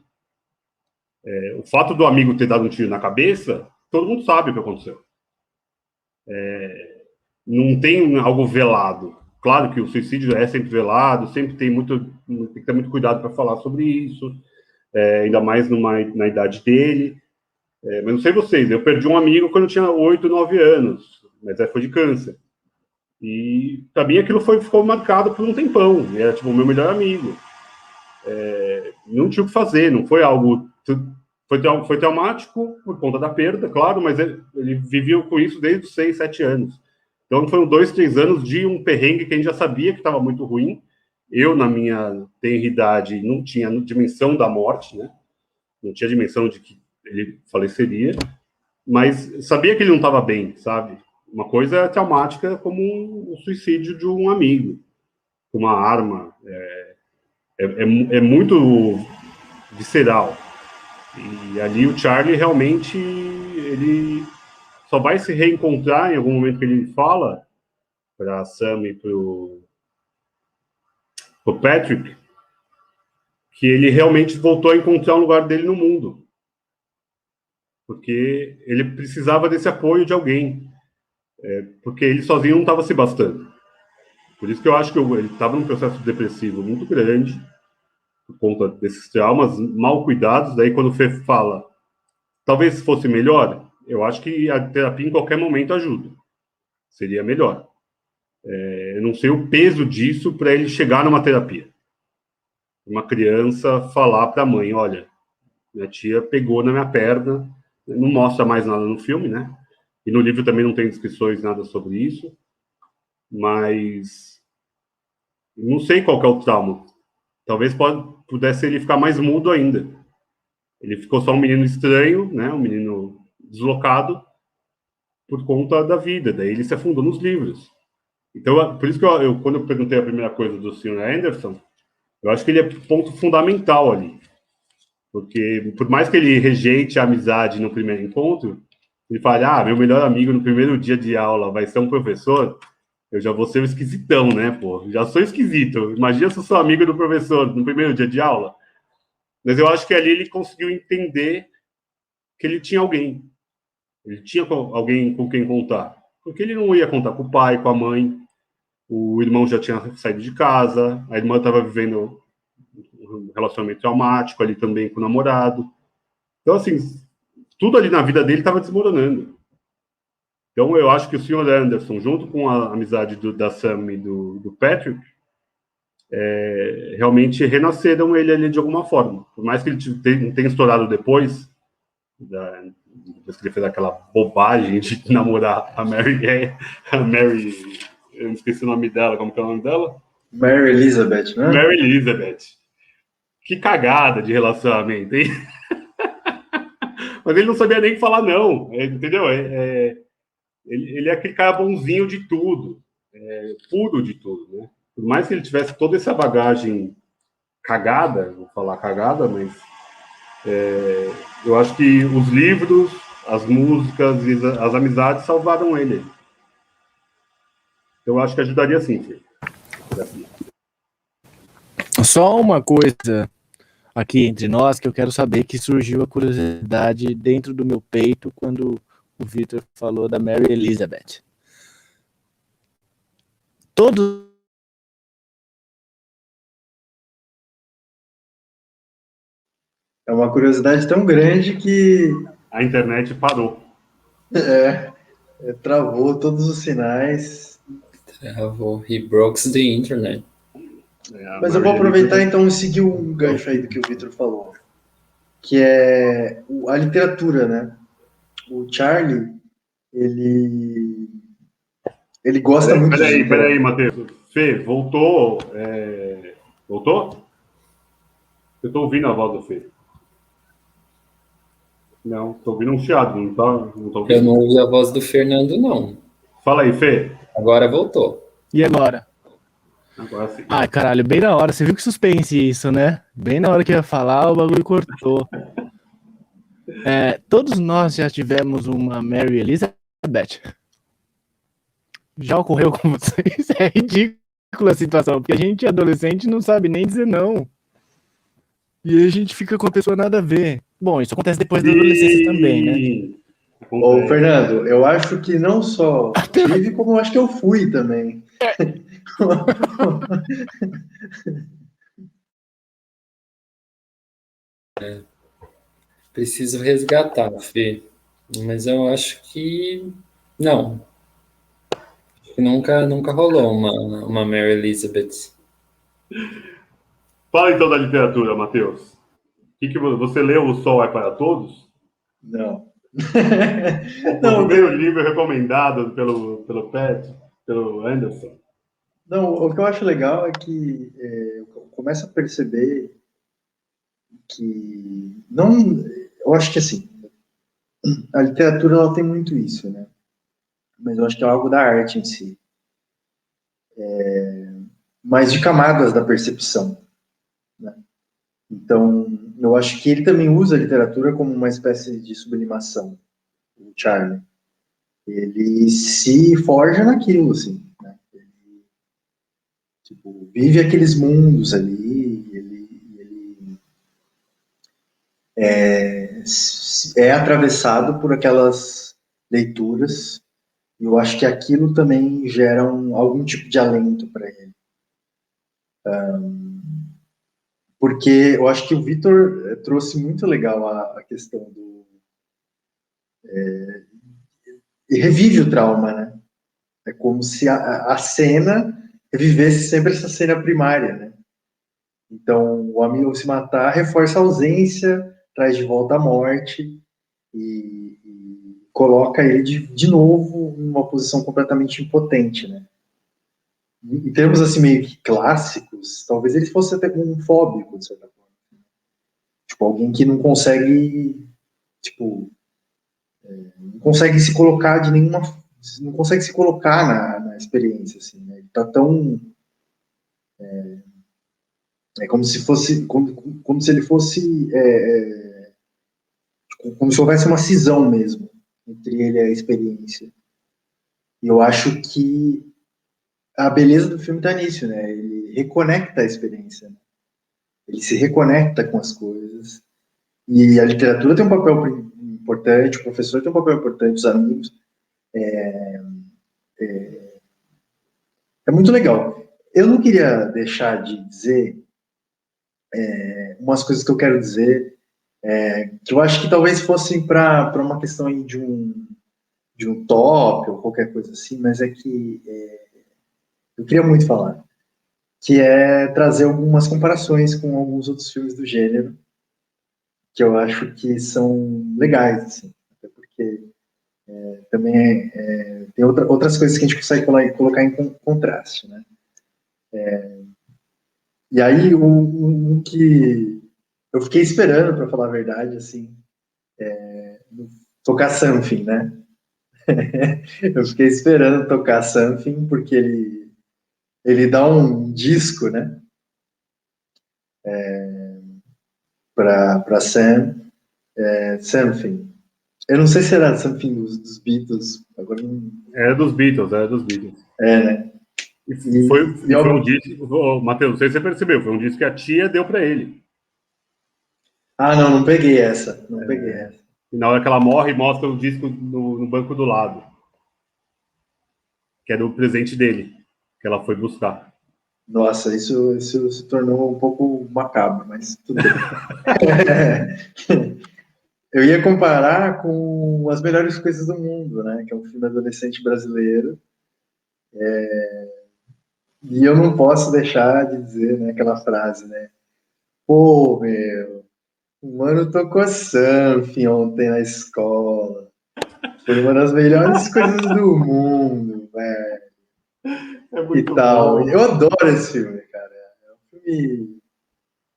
O fato do amigo ter dado um tiro na cabeça, todo mundo sabe o que aconteceu. Não tem algo velado. Claro que o suicídio é sempre velado, sempre tem que ter muito cuidado para falar sobre isso, ainda mais na idade dele. Mas não sei vocês, eu perdi um amigo quando eu tinha 8, 9 anos, mas foi de câncer. E para mim aquilo ficou marcado por um tempão. Era tipo o meu melhor amigo. Não tinha o que fazer, não foi algo. Foi traumático por conta da perda, claro, mas ele vivia com isso desde os 6, 7 anos. Então foram 2, 3 anos de um perrengue que a gente já sabia que estava muito ruim. Eu, na minha tenridade, não tinha dimensão da morte, né? Não tinha dimensão de que ele faleceria, mas sabia que ele não estava bem, sabe? Uma coisa traumática como o suicídio de um amigo, com uma arma. É muito visceral. E ali o Charlie realmente ele só vai se reencontrar em algum momento que ele fala para Sam e pro Patrick que ele realmente voltou a encontrar um lugar dele no mundo, porque ele precisava desse apoio de alguém, porque ele sozinho não estava se bastando. Por isso que eu acho que ele estava num processo depressivo muito grande, por conta desses traumas mal cuidados. Daí quando o Fê fala, talvez fosse melhor, eu acho que a terapia em qualquer momento ajuda. Seria melhor. Eu não sei o peso disso para ele chegar numa terapia. Uma criança falar para a mãe, olha, minha tia pegou na minha perna, não mostra mais nada no filme, né? E no livro também não tem descrições nada sobre isso, mas não sei qual que é o trauma. Talvez pudesse ele ficar mais mudo ainda. Ele ficou só um menino estranho, né? Um menino deslocado por conta da vida. Daí ele se afundou nos livros. Então, por isso que quando eu perguntei a primeira coisa do Sr. Anderson, eu acho que ele é ponto fundamental ali. Porque, por mais que ele rejeite a amizade no primeiro encontro, ele fala, meu melhor amigo no primeiro dia de aula vai ser um professor, eu já vou ser o esquisitão, né, pô? Já sou esquisito. Imagina se eu sou amigo do professor no primeiro dia de aula. Mas eu acho que ali ele conseguiu entender que ele tinha alguém. Ele tinha alguém com quem contar. Porque ele não ia contar com o pai, com a mãe, o irmão já tinha saído de casa, a irmã estava vivendo um relacionamento traumático ali também com o namorado. Então, assim, tudo ali na vida dele estava desmoronando. Então, eu acho que o Sr. Anderson, junto com a amizade da Sam e do Patrick, realmente renasceram ele ali de alguma forma. Por mais que ele tenha estourado depois que ele fez aquela bobagem de namorar a Mary, eu não esqueci o nome dela, como que é o nome dela? Mary Elizabeth, né? Mary Elizabeth. Que cagada de relacionamento, hein? Mas ele não sabia nem falar não, entendeu? Ele é aquele cara bonzinho de tudo, puro de tudo, né? Por mais que ele tivesse toda essa bagagem cagada, vou falar cagada, mas eu acho que os livros, as músicas e as amizades salvaram ele. Eu acho que ajudaria sim, filho. Só uma coisa aqui entre nós que eu quero saber, que surgiu a curiosidade dentro do meu peito quando o Victor falou da Mary Elizabeth. Todos É uma curiosidade tão grande que A internet parou. travou todos os sinais. He broke the internet. Mas eu vou aproveitar então e seguir um gancho aí do que o Victor falou, que é a literatura, né? O Charlie, ele gosta muito de literatura. Peraí, Matheus. Fê, voltou? Voltou? Eu tô ouvindo a voz do Fê. Não, tô ouvindo um chiado, não tô ouvindo. Eu não ouvi a voz do Fernando, não. Fala aí, Fê. Agora voltou. E agora? Agora sim. Ai, caralho, bem na hora. Você viu que suspense isso, né? Bem na hora que eu ia falar, o bagulho cortou. Todos nós já tivemos uma Mary Elizabeth. Já ocorreu com vocês? É ridícula a situação, porque a gente, adolescente, não sabe nem dizer não. E aí a gente fica com a pessoa nada a ver. Bom, isso acontece depois da adolescência também, né? Ô, Fernando, eu acho que não só tive, como eu acho que eu fui também. Preciso resgatar, Fê. Mas eu acho que não. Nunca rolou uma Mary Elizabeth. Fala então da literatura, Matheus. Você leu O Sol é para Todos? Não. O primeiro livro recomendado pelo Anderson. Não, o que eu acho legal é que eu começo a perceber que eu acho que assim, a literatura ela tem muito isso, né? Mas eu acho que é algo da arte em si. Mais de camadas da percepção, né? Então, eu acho que ele também usa a literatura como uma espécie de sublimação, o Charlie. Ele se forja naquilo, assim, né? Ele, tipo, vive aqueles mundos ali, ele é atravessado por aquelas leituras, e eu acho que aquilo também gera algum tipo de alento para ele. Porque eu acho que o Victor trouxe muito legal a questão do... e revive o trauma, né? É como se a cena revivesse sempre essa cena primária, né? Então, o amigo se matar reforça a ausência, traz de volta a morte e coloca ele de novo em uma posição completamente impotente, né? Em termos assim meio que clássicos, talvez ele fosse até um fóbico, de certa forma. Tipo, alguém que não consegue, tipo, não consegue se colocar não consegue se colocar na experiência, assim, né? Ele tá tão... É como se fosse, como se ele fosse, como se houvesse uma cisão mesmo entre ele e a experiência. E eu acho que a beleza do filme está nisso, né? Ele reconecta a experiência, né? Ele se reconecta com as coisas. E a literatura tem um papel importante, o professor tem um papel importante, os amigos. é muito legal. Eu não queria deixar de dizer umas coisas que eu quero dizer, que eu acho que talvez fossem para uma questão aí de um top ou qualquer coisa assim, mas é que eu queria muito falar, que é trazer algumas comparações com alguns outros filmes do gênero, que eu acho que são legais, assim, até porque também tem outras coisas que a gente consegue colocar em contraste, né? E aí, um que eu fiquei esperando, para falar a verdade, assim, tocar Something, né? Eu fiquei esperando tocar Something, porque ele dá um disco, né? Para Sam, Something. Eu não sei se era Something dos Beatles, agora não... Era dos Beatles, era dos Beatles. né? E foi um disco, Matheus, não sei se você percebeu, foi um disco que a tia deu para ele. Ah, não peguei essa, não peguei essa. E na hora que ela morre, mostra o disco no banco do lado, que era o presente dele, que ela foi buscar. Nossa, isso se tornou um pouco macabro, mas tudo bem. Eu ia comparar com As Melhores Coisas do Mundo, né? Que é um filme adolescente brasileiro. E eu não posso deixar de dizer, né, aquela frase, né? Pô, meu, o mano tocou Something ontem na escola. Foi uma das melhores coisas do mundo, velho. É E muito tal. bom. Eu adoro esse filme, cara. É um filme...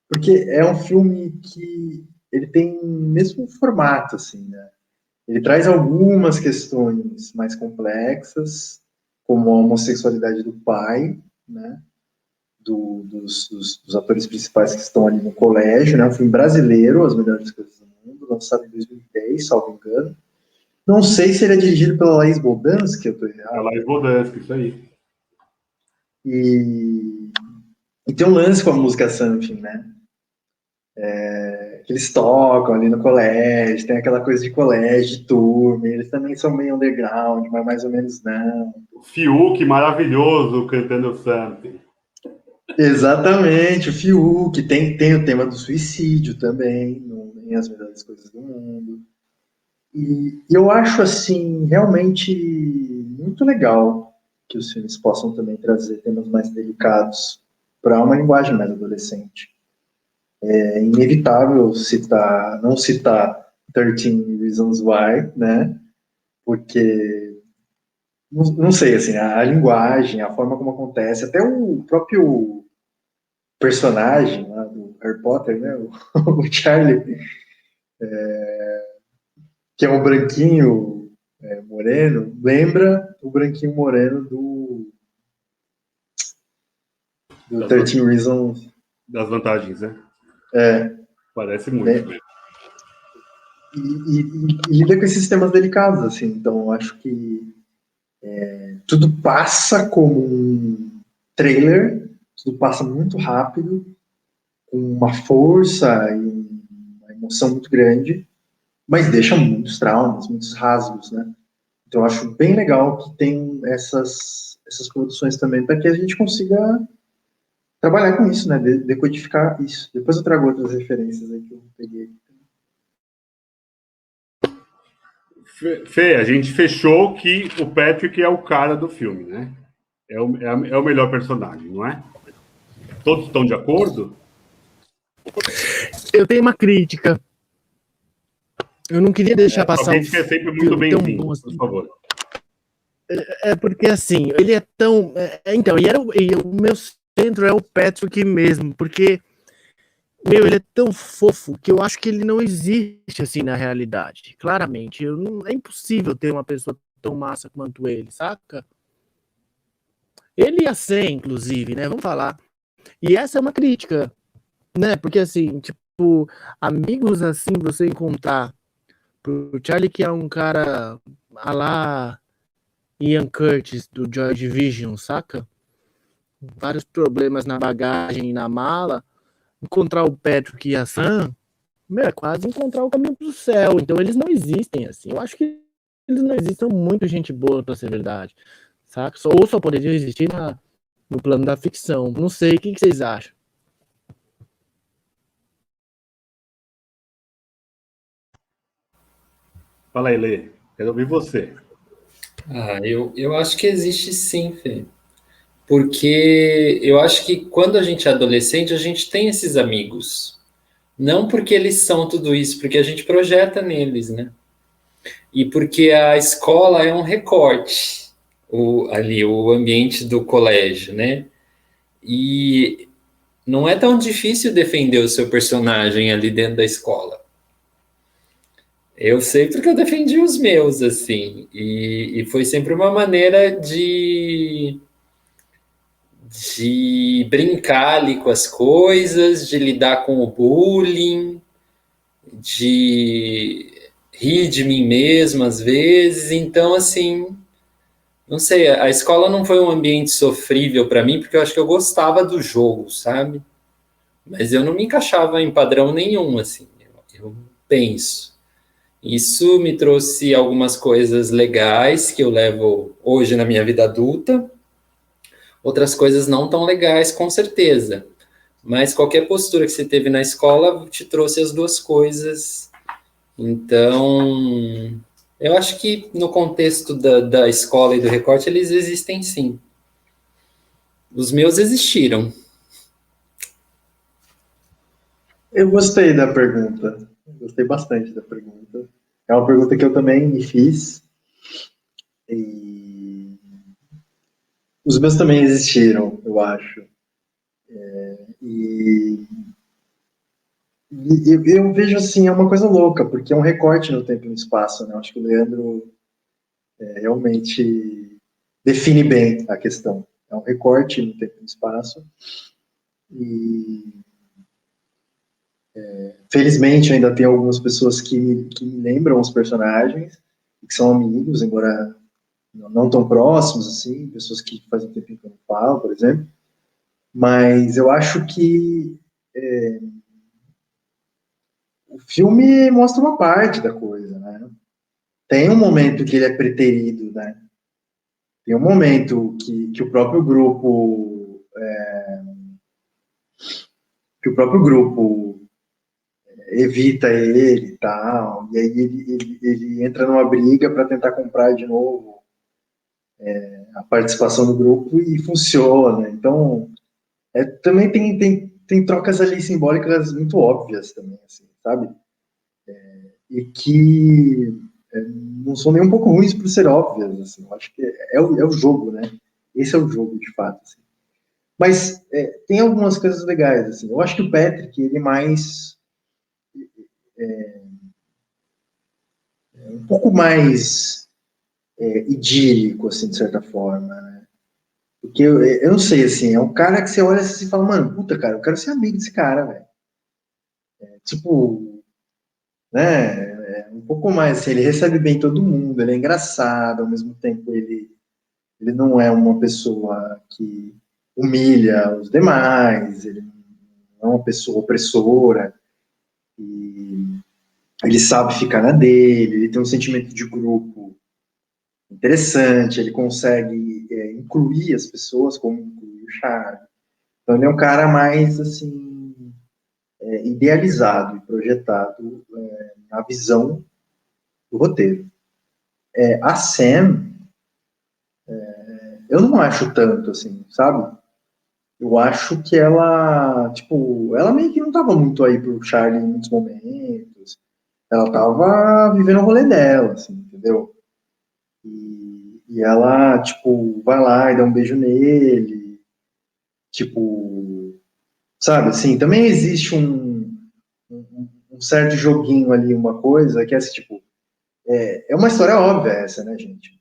Porque é um filme que ele tem o mesmo formato, assim, né? Ele traz algumas questões mais complexas, como a homossexualidade do pai, né? Dos atores principais que estão ali no colégio, né? Um filme brasileiro, As Melhores Coisas do Mundo, lançado em 2010, salvo engano. Não sei se ele é dirigido pela Laís Boldansky, eu tô errado. A Laís Boldansky, isso aí. E tem um lance com a música Something, né? Que eles tocam ali no colégio, tem aquela coisa de colégio, de turma, eles também são meio underground, mas mais ou menos não. Fiuk, maravilhoso, cantando Something. Exatamente, o Fiuk, tem o tema do suicídio também, em As Melhores Coisas do Mundo. E eu acho, assim, realmente muito legal que os filmes possam também trazer temas mais delicados para uma linguagem mais adolescente. É inevitável não citar 13 Reasons Why, né? Porque, não sei, assim, a linguagem, a forma como acontece, até o próprio personagem lá do Harry Potter, né? O Charlie, que é um branquinho moreno, lembra o branquinho moreno do 13 Reasons. Das vantagens, né? Parece muito, Né? E lida com esses temas delicados, assim. Então, eu acho que tudo passa como um trailer, tudo passa muito rápido, com uma força e uma emoção muito grande, mas deixa muitos traumas, muitos rasgos, né? Então, eu acho bem legal que tem essas produções também, para que a gente consiga trabalhar com isso, né? Decodificar isso. Depois eu trago outras referências aí que eu peguei. Fê, a gente fechou que o Patrick é o cara do filme, né? É o melhor personagem, não é? Todos estão de acordo? Eu tenho uma crítica. Eu não queria deixar passar. A crítica é sempre muito bem-vinda, por favor. É porque, assim, ele é tão... Então, e o meu centro é o Patrick mesmo, porque, meu, ele é tão fofo que eu acho que ele não existe, assim, na realidade. Claramente. É impossível ter uma pessoa tão massa quanto ele, saca? Ele ia ser, inclusive, né? Vamos falar. E essa é uma crítica, né? Porque, assim, tipo, amigos assim, você encontrar pro Charlie, que é um cara a lá Ian Curtis, do Joy Division, saca? Vários problemas na bagagem e na mala. Encontrar o Patrick e a Sam, meu, é quase encontrar o caminho pro céu. Então eles não existem assim. Eu acho que eles não existem, são muito gente boa, pra ser verdade. saca? Ou só poderia existir no plano da ficção. Não sei, o que vocês acham? Fala aí, Lê. Quero ouvir você. Eu acho que existe sim, Fê. Porque eu acho que quando a gente é adolescente, a gente tem esses amigos. Não porque eles são tudo isso, porque a gente projeta neles, né? E porque a escola é um recorte, ali, o ambiente do colégio, né? E não é tão difícil defender o seu personagem ali dentro da escola. Eu sei porque eu defendi os meus, assim, e foi sempre uma maneira de brincar ali com as coisas, de lidar com o bullying, de rir de mim mesmo às vezes. Então, assim, não sei, a escola não foi um ambiente sofrível para mim, porque eu acho que eu gostava do jogo, sabe? Mas eu não me encaixava em padrão nenhum, assim, eu penso. Isso me trouxe algumas coisas legais que eu levo hoje na minha vida adulta, outras coisas não tão legais, com certeza. Mas qualquer postura que você teve na escola te trouxe as duas coisas. Então, eu acho que no contexto da escola e do recorte, eles existem sim. Os meus existiram. Eu gostei da pergunta. Gostei bastante da pergunta. É uma pergunta que eu também me fiz. E os meus também existiram, eu acho. E, eu vejo assim, é uma coisa louca, porque é um recorte no tempo e no espaço, né? Eu acho que o Leandro realmente define bem a questão. É um recorte no tempo e no espaço. E felizmente ainda tem algumas pessoas que me lembram os personagens, que são amigos, embora não tão próximos, assim, pessoas que fazem tempo que eu não falo, por exemplo. Mas eu acho que o filme mostra uma parte da coisa, né? Tem um momento que ele é preterido, né? Tem um momento que o próprio grupo evita ele e tal, e aí ele entra numa briga para tentar comprar de novo a participação do grupo e funciona. Então, também tem trocas ali simbólicas muito óbvias também, assim, sabe? E que não são nem um pouco ruins por ser óbvias, assim. Eu acho que é o jogo, né? Esse é o jogo, de fato. Assim. Mas tem algumas coisas legais, assim. Eu acho que o Patrick, ele é mais... um pouco mais idílico, assim, de certa forma, né? Porque eu não sei, assim, é um cara que você olha assim e fala, mano, puta, cara, eu quero ser amigo desse cara, velho. Tipo, né? Um pouco mais, assim, ele recebe bem todo mundo, ele é engraçado, ao mesmo tempo ele não é uma pessoa que humilha os demais, ele não é uma pessoa opressora, e ele sabe ficar na dele, ele tem um sentimento de grupo interessante, ele consegue incluir as pessoas, como incluir o Charlie. Então ele é um cara mais, assim, idealizado e projetado na visão do roteiro. A Sam, eu não acho tanto, assim, sabe? Eu acho que ela, tipo, ela meio que não tava muito aí pro Charlie em muitos momentos. Ela tava vivendo o rolê dela, assim, entendeu? E ela, tipo, vai lá e dá um beijo nele. Tipo, sabe, assim, também existe um certo joguinho ali, uma coisa que é assim, tipo, é uma história óbvia essa, né, gente?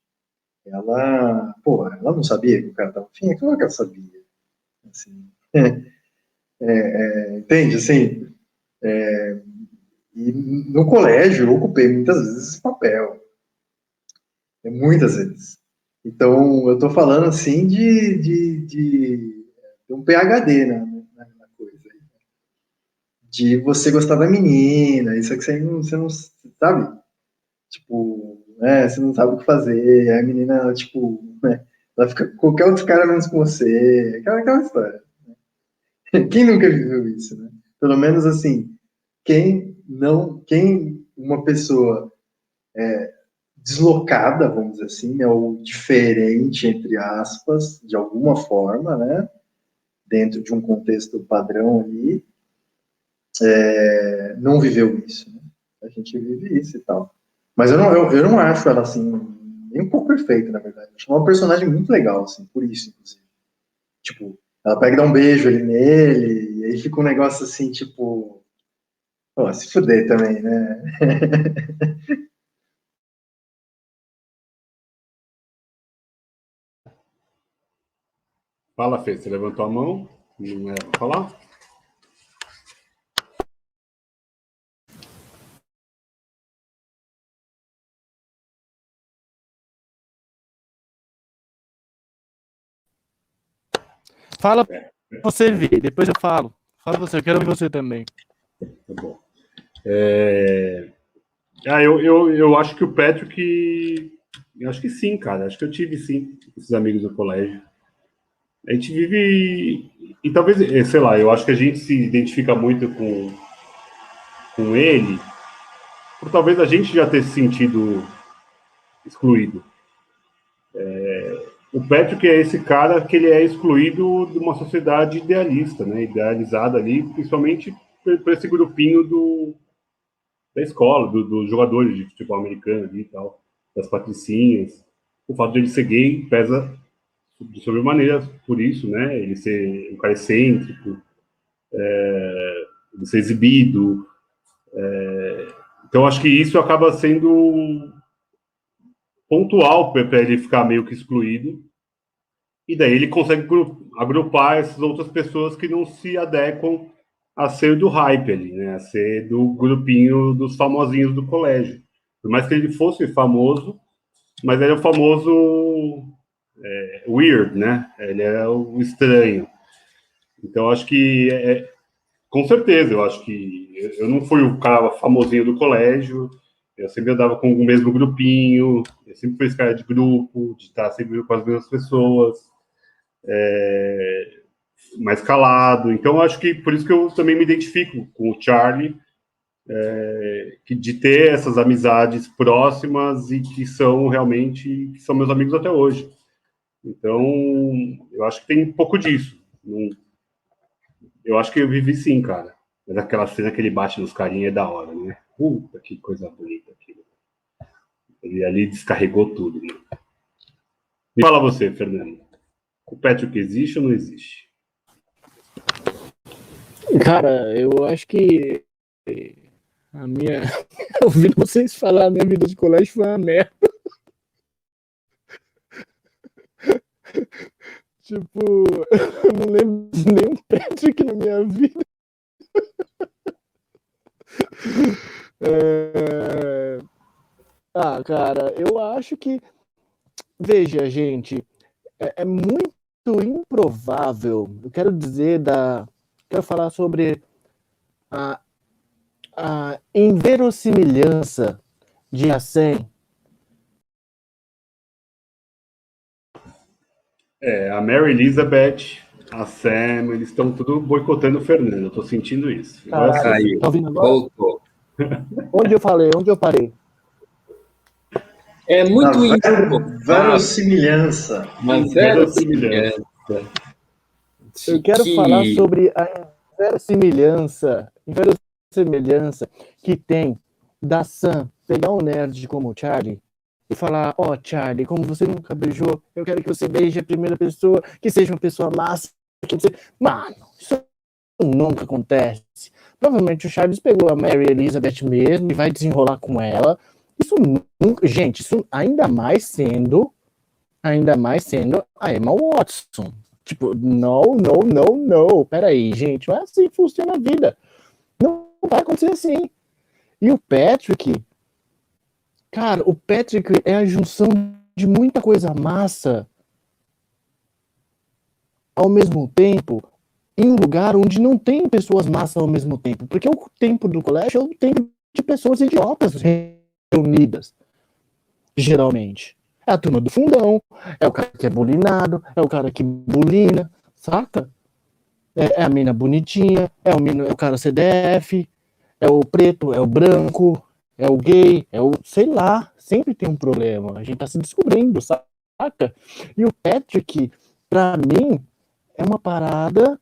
Ela, pô, ela não sabia que o cara tava afim, é claro que ela sabia. Assim, entende? Assim, e no colégio eu ocupei muitas vezes esse papel, muitas vezes. Então, eu estou falando assim de um PhD na coisa. De você gostar da menina, isso é que você não sabe. Tipo, né, você não sabe o que fazer, a menina, tipo, né, Ela fica com qualquer outro cara menos com você. Aquela história. Quem nunca viveu isso, né? Pelo menos assim, quem uma pessoa deslocada, vamos dizer assim, né, ou diferente, entre aspas, de alguma forma, né, dentro de um contexto padrão ali, não viveu isso, né? A gente vive isso e tal. Mas eu não acho ela, assim, nem um pouco perfeita, na verdade. Eu acho ela uma personagem muito legal, assim, por isso, inclusive. Tipo, ela pega e dá um beijo ali nele, e aí fica um negócio assim, tipo... Pô, se fuder também, né? Fala, Fê, você levantou a mão? Não era pra falar? Fala pra você ver, depois eu falo. Fala você, eu quero ouvir você também. Tá bom. Eu acho que o Patrick... Eu acho que sim, cara. Acho que eu tive, sim, esses amigos do colégio. A gente vive... E talvez, sei lá, eu acho que a gente se identifica muito com ele, por talvez a gente já ter se sentido excluído. O Patrick é esse cara que ele é excluído de uma sociedade idealista, né? Idealizada ali, principalmente por esse grupinho da escola, dos jogadores de futebol americano ali e tal, das patricinhas. O fato de ele ser gay pesa de sobremaneira por isso, né? Ele ser um cara excêntrico, ele ser exibido. Então, acho que isso acaba sendo pontual para ele ficar meio que excluído. E daí ele consegue agrupar essas outras pessoas que não se adequam a ser do hype ali, né? A ser do grupinho dos famosinhos do colégio. Por mais que ele fosse famoso, mas ele é o famoso weird, né? Ele é o estranho. Então, acho que, com certeza, eu acho que eu não fui o cara famosinho do colégio, eu sempre andava com o mesmo grupinho, eu sempre fui esse cara de grupo, de estar sempre com as mesmas pessoas, mais calado. Então, eu acho que por isso que eu também me identifico com o Charlie, de ter essas amizades próximas e que são realmente, que são meus amigos até hoje. Então, eu acho que tem um pouco disso. Eu acho que eu vivi sim, cara. Mas aquela cena que ele bate nos carinhas é da hora, né? Puta, que coisa bonita aquilo. Ele ali descarregou tudo, né? Me fala você, Fernando. O Patrick existe ou não existe? Cara, eu acho que a minha. Ouvindo vocês falar, a minha vida de colégio foi uma merda. Tipo, eu não lembro de nenhum Patrick na minha vida. Cara, eu acho que. Veja, gente, é muito improvável. Eu quero dizer Quero falar sobre a, a inverossimilhança de Hassen. A Mary Elizabeth, a Sam, eles estão tudo boicotando o Fernando. Eu tô sentindo isso. Agora sim. Caiu. Tá ouvindo agora? Voltou. Onde eu falei? Onde eu parei? É muito improvável. Verossimilhança. Uma verossimilhança. Eu quero falar sobre a inverossimilhança que tem da Sam pegar um nerd como o Charlie e falar: ó, Charlie, como você nunca beijou, eu quero que você beije a primeira pessoa, que seja uma pessoa massa. Mano, isso nunca acontece. Provavelmente o Charles pegou a Mary Elizabeth mesmo e vai desenrolar com ela. Isso nunca. Gente, isso ainda mais sendo a Emma Watson. Tipo, não. Peraí, gente, não é assim que funciona a vida. Não vai acontecer assim. E o Patrick, cara, o Patrick é a junção de muita coisa massa ao mesmo tempo, em um lugar onde não tem pessoas massas ao mesmo tempo. Porque o tempo do colégio é o tempo de pessoas idiotas reunidas, geralmente. É a turma do fundão, é o cara que é bulinado, é o cara que bulina, saca? É a mina bonitinha, é o cara CDF, é o preto, é o branco, é o gay, é o, sei lá, sempre tem um problema. A gente tá se descobrindo, saca? E o Patrick, pra mim, é uma parada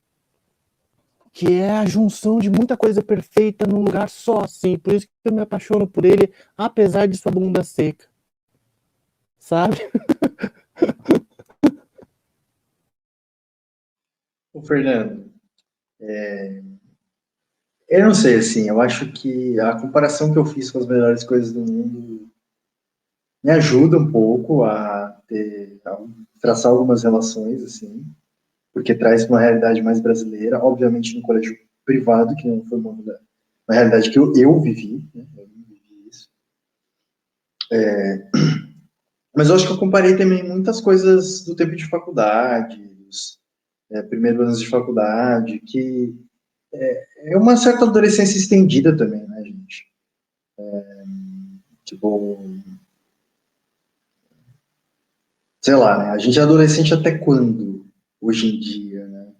que é a junção de muita coisa perfeita num lugar só, assim. Por isso que eu me apaixono por ele, apesar de sua bunda seca, sabe? O Fernando, eu não sei, assim, eu acho que a comparação que eu fiz com as melhores coisas do mundo me ajuda um pouco a traçar algumas relações, assim, porque traz uma realidade mais brasileira, obviamente no colégio privado, que não foi uma realidade que eu vivi, né? Eu não vivi isso. Mas eu acho que eu comparei também muitas coisas do tempo de faculdade, dos primeiros anos de faculdade, que é uma certa adolescência estendida também, né, gente? Tipo, sei lá, né? A gente é adolescente até quando, hoje em dia, né?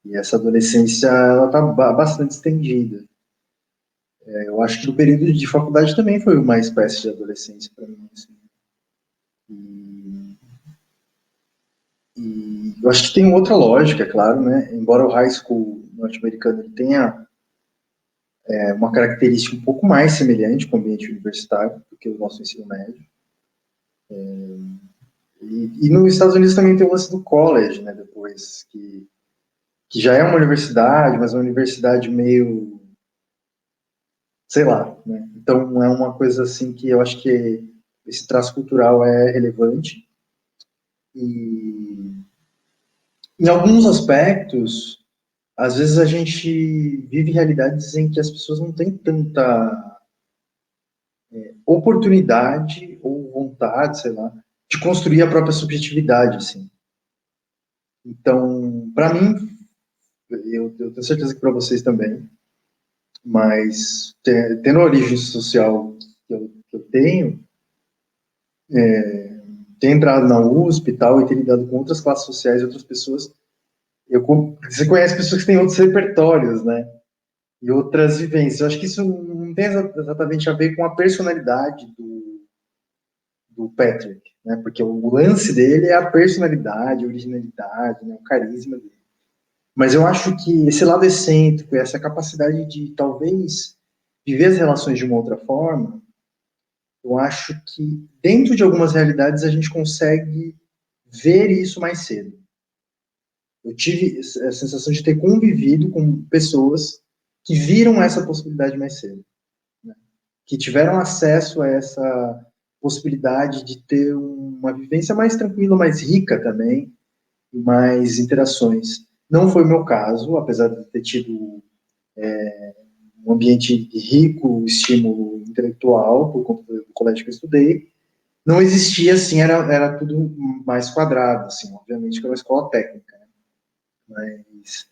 E essa adolescência, ela tá bastante estendida. Eu acho que o período de faculdade também foi uma espécie de adolescência para mim, assim. E eu acho que tem outra lógica, é claro, né? Embora o high school norte-americano ele tenha uma característica um pouco mais semelhante com o ambiente universitário do que o nosso ensino médio. E nos Estados Unidos também tem o lance do college, né? Depois, que já é uma universidade, mas uma universidade meio, sei lá, né? Então é uma coisa assim que eu acho que esse traço cultural é relevante. E em alguns aspectos, às vezes a gente vive realidades em que as pessoas não têm tanta oportunidade ou vontade, sei lá, de construir a própria subjetividade, assim. Então, para mim, eu tenho certeza que para vocês também, mas tendo a origem social que eu tenho, ter entrado na USP e tal, e ter lidado com outras classes sociais e outras pessoas, você conhece pessoas que têm outros repertórios, né? E outras vivências. Eu acho que isso não tem exatamente a ver com a personalidade do Patrick, né? Porque o lance dele é a personalidade, a originalidade, né? O carisma dele. Mas eu acho que esse lado excêntrico, essa capacidade de talvez viver as relações de uma outra forma, eu acho que dentro de algumas realidades a gente consegue ver isso mais cedo. Eu tive a sensação de ter convivido com pessoas que viram essa possibilidade mais cedo, né? Que tiveram acesso a essa possibilidade de ter uma vivência mais tranquila, mais rica também, e mais interações. Não foi o meu caso, apesar de ter tido um ambiente rico, estímulo intelectual, por conta do colégio que eu estudei. Não existia assim, era tudo mais quadrado, assim, obviamente que era uma escola técnica, né? Mas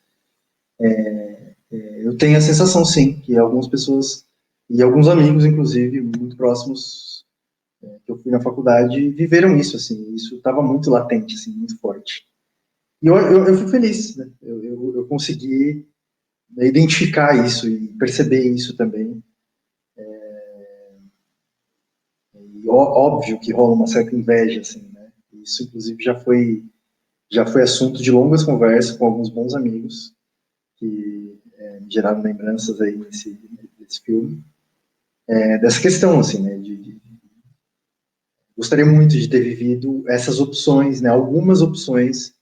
eu tenho a sensação, sim, que algumas pessoas, e alguns amigos, inclusive, muito próximos, que eu fui na faculdade, viveram isso, assim, isso estava muito latente, assim, muito forte. E eu fui feliz, né? Eu consegui identificar isso e perceber isso também. E óbvio que rola uma certa inveja, assim, né? Isso, inclusive, já foi assunto de longas conversas com alguns bons amigos que me geraram lembranças aí nesse filme. Dessa questão, assim, né? Gostaria muito de ter vivido essas opções, né? Algumas opções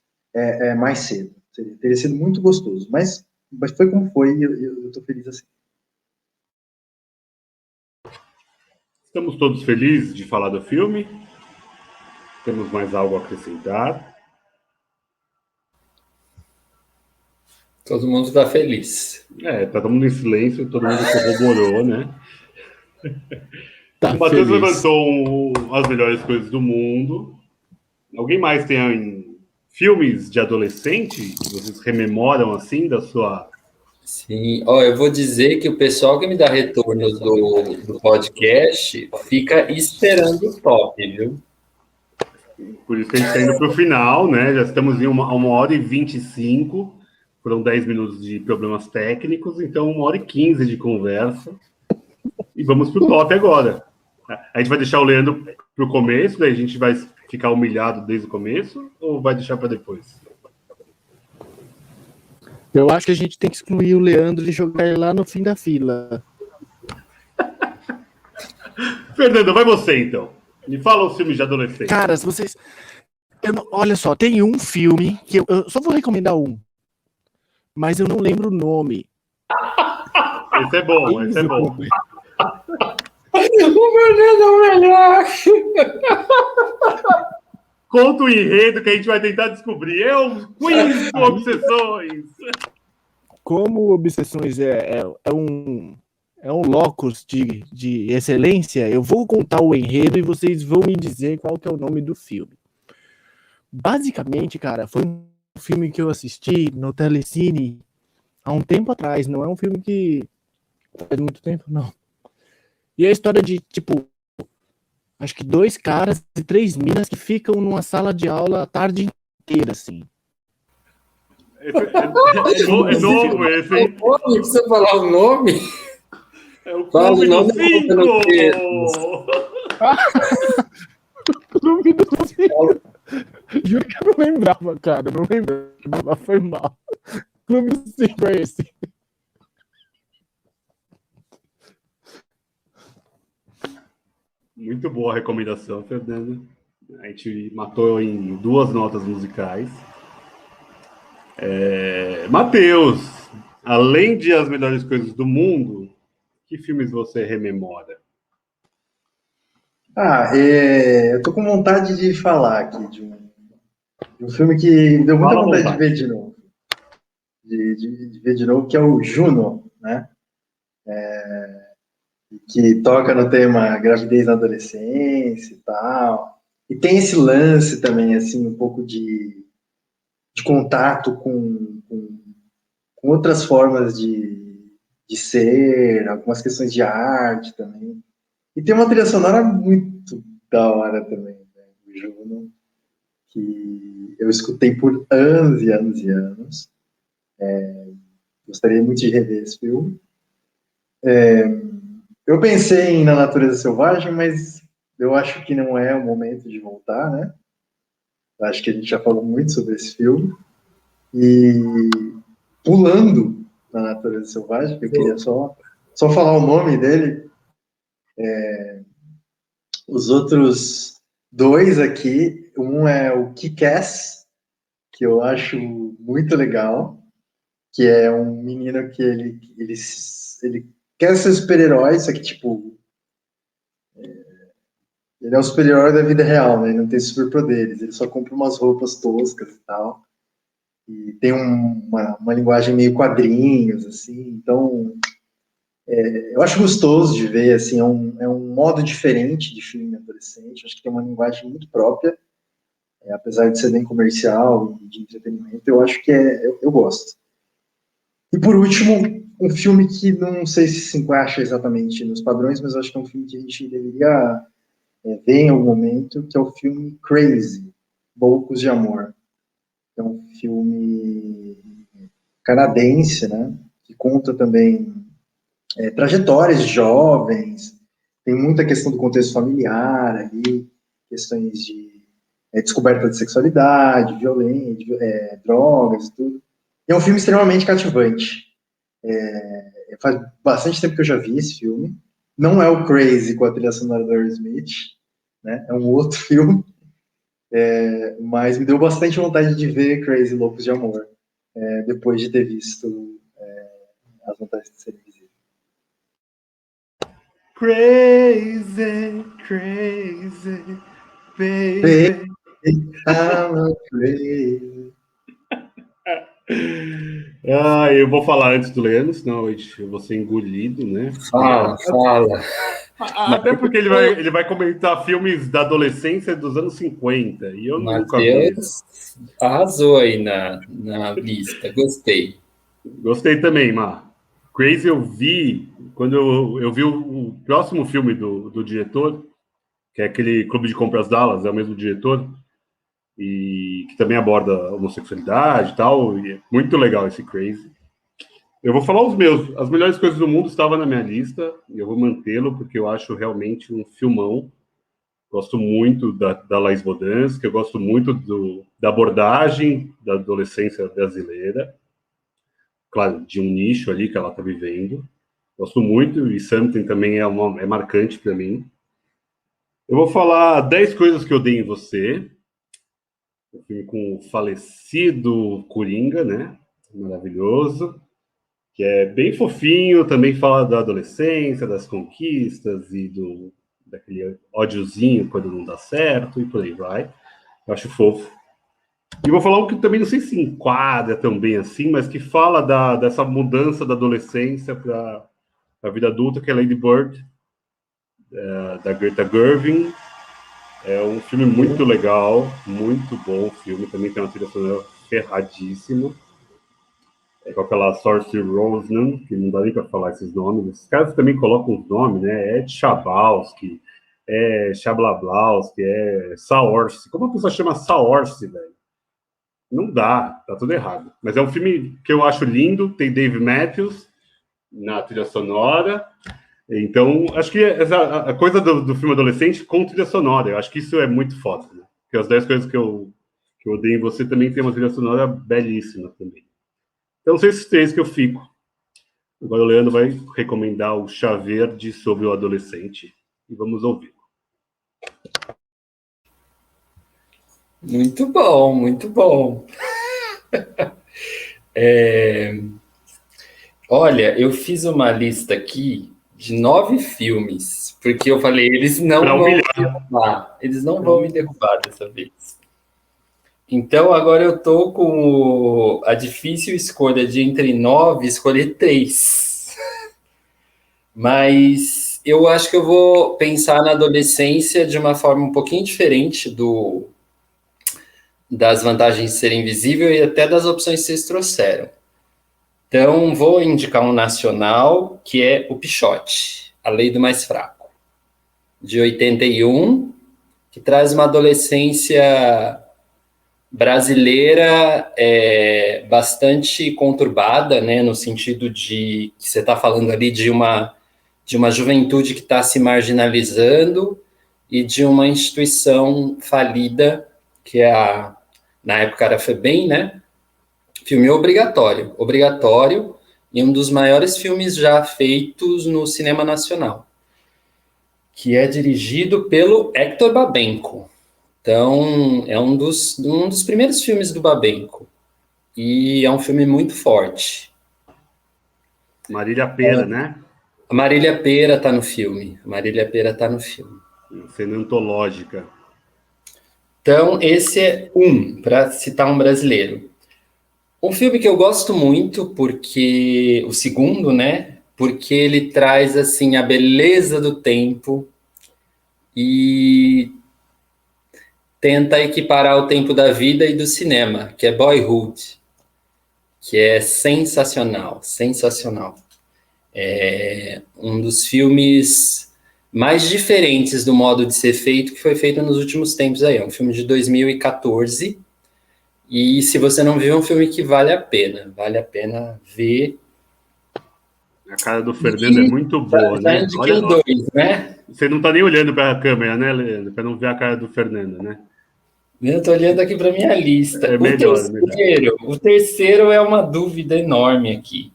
mais cedo. Teria sido muito gostoso, mas foi como foi e eu tô feliz assim. Estamos todos felizes de falar do filme? Temos mais algo a acrescentar? Todo mundo está feliz. Tá todo mundo em silêncio, todo mundo corroborou, né? Tá O Matheus feliz. levantou as melhores coisas do mundo. Alguém mais tem filmes de adolescente que vocês rememoram assim da sua. Sim, ó, eu vou dizer que o pessoal que me dá retorno do podcast fica esperando o top, viu? Por isso que a gente está indo para o final, né? Já estamos em 1h25, foram 10 minutos de problemas técnicos, então 1h15 de conversa. E vamos para o top agora. A gente vai deixar o Leandro para o começo, daí a gente vai ficar humilhado desde o começo, ou vai deixar para depois? Eu acho que a gente tem que excluir o Leandro e jogar ele lá no fim da fila. Fernando, vai você então. Me fala os filmes de adolescente. Cara, se vocês... olha só, tem um filme que eu só vou recomendar um, mas eu não lembro o nome. Esse é bom, esse é bom. O Fernando é o melhor. Conta o enredo que a gente vai tentar descobrir. É um quiz com obsessões. Como Obsessões é um locus de excelência, eu vou contar o enredo e vocês vão me dizer qual que é o nome do filme. Basicamente, cara, foi um filme que eu assisti no Telecine há um tempo atrás. Não é um filme que faz muito tempo, não. E é a história de, tipo, acho que 2 caras e 3 minas que ficam numa sala de aula a tarde inteira, assim. É novo esse, hein? Precisa falar o nome? É o Fala o Clube nome dos 5! Clube dos 5! Juro que eu não lembrava, cara. Não lembrava, foi mal. Clube dos 5 é esse. Muito boa a recomendação, Fernando. A gente matou em 2 notas musicais. Matheus, além de As Melhores Coisas do Mundo, que filmes você rememora? Eu tô com vontade de falar aqui de um filme que deu muita vontade de ver de novo. De ver de novo, que é o Juno, né? Que toca no tema gravidez na adolescência e tal. E tem esse lance também, assim, um pouco de contato com outras formas de ser, algumas questões de arte também. E tem uma trilha sonora muito da hora também, né? O Juno, que eu escutei por anos e anos e anos. Gostaria muito de rever esse filme. Eu pensei em Na Natureza Selvagem, mas eu acho que não é o momento de voltar, né? Eu acho que a gente já falou muito sobre esse filme. E pulando Na Natureza Selvagem, que eu queria só falar o nome dele, os outros 2 aqui, um é o Kick-Ass, que eu acho muito legal, que é um menino que ele quer ser super-herói, só que, tipo, ele é o super-herói da vida real, né? Ele não tem superpoderes, ele só compra umas roupas toscas e tal. E tem uma linguagem meio quadrinhos, assim, então eu acho gostoso de ver, assim, é um modo diferente de filme adolescente, acho que tem uma linguagem muito própria, apesar de ser bem comercial e de entretenimento, eu acho que eu gosto. E por último, um filme que não sei se encaixa exatamente nos padrões, mas eu acho que é um filme que a gente deveria ver em algum momento, que é o filme Crazy, Loucos de Amor. É um filme canadense, né, que conta também trajetórias de jovens, tem muita questão do contexto familiar ali, questões de descoberta de sexualidade, violência, drogas e tudo. E é um filme extremamente cativante. Faz bastante tempo que eu já vi esse filme. Não é o Crazy com a trilha sonora do Aerosmith, né? É um outro filme. Mas me deu bastante vontade de ver Crazy Loucos de Amor, depois de ter visto As Vantagens de Ser Invisível. Crazy, crazy, baby. I'm crazy. Eu vou falar antes do Leandro, senão eu vou ser engolido, né? Fala. Até porque ele vai comentar filmes da adolescência dos anos 50, e eu nunca vi. Matheus arrasou aí na lista, gostei. Gostei também, Mar. Crazy eu vi quando eu vi o próximo filme do diretor, que é aquele Clube de Compras Dallas, é o mesmo diretor. e que também aborda a homossexualidade e tal, e é muito legal esse Crazy. Eu vou falar os meus. As Melhores Coisas do Mundo estava na minha lista, e eu vou mantê-lo, porque eu acho realmente um filmão. Gosto muito da Laís Bodansky, eu gosto muito da abordagem da adolescência brasileira, claro, de um nicho ali que ela está vivendo. Gosto muito, e Something também é marcante para mim. Eu vou falar 10 Coisas que Eu Odeio em Você, um filme com o falecido Coringa, né? Maravilhoso, que é bem fofinho, também fala da adolescência, das conquistas e daquele ódiozinho quando não dá certo e por aí vai. Eu acho fofo. E vou falar um que também não sei se enquadra tão bem assim, mas que fala dessa mudança da adolescência para a vida adulta, que é Lady Bird, da Greta Gerwig. É um filme muito legal, muito bom filme. Também tem uma trilha sonora ferradíssima. É com aquela Saoirse Ronan, que não dá nem para falar esses nomes. Esses caras também colocam os nomes, né? É Chabalski, é Chablablauski, é Saoirse. Como a pessoa chama Saoirse, velho? Não dá, tá tudo errado. Mas é um filme que eu acho lindo, tem Dave Matthews na trilha sonora. Então, acho que a coisa do filme adolescente com trilha sonora, eu acho que isso é muito foda, né? Porque as 10 coisas que eu odeio em você também tem uma trilha sonora belíssima também. Então, são esses 3 que eu fico. Agora o Leandro vai recomendar o Chá Verde sobre o adolescente. E vamos ouvir. Muito bom, muito bom. Olha, eu fiz uma lista aqui de 9 filmes, porque eu falei, eles não vão me derrubar. Eles não vão me derrubar dessa vez. Então, agora eu tô com a difícil escolha de entre 9, escolher 3. Mas eu acho que eu vou pensar na adolescência de uma forma um pouquinho diferente das vantagens de ser invisível e até das opções que vocês trouxeram. Então, vou indicar um nacional, que é o Pichote, A Lei do Mais Fraco, de 81, que traz uma adolescência brasileira bastante conturbada, né, no sentido de que você está falando ali de uma juventude que está se marginalizando e de uma instituição falida, que na época era a FEBEM, né? Filme obrigatório, e um dos maiores filmes já feitos no cinema nacional, que é dirigido pelo Hector Babenco. Então, é um dos primeiros filmes do Babenco, e é um filme muito forte. Marília Pêra, né? A Marília Pêra está no filme. Cena antológica. Então, esse é para citar um brasileiro. Um filme que eu gosto muito, porque o segundo, né? Porque ele traz assim a beleza do tempo e tenta equiparar o tempo da vida e do cinema, que é Boyhood, que é sensacional. É um dos filmes mais diferentes do modo de ser feito, que foi feito nos últimos tempos aí. É um filme de 2014. E se você não viu, é um filme que vale a pena ver. A cara do Fernando é muito boa, já né? indiquei 2, né? Você não tá nem olhando para a câmera, né, Leandro? Para não ver a cara do Fernando, né? Eu tô olhando aqui para minha lista. É melhor. O terceiro é uma dúvida enorme aqui.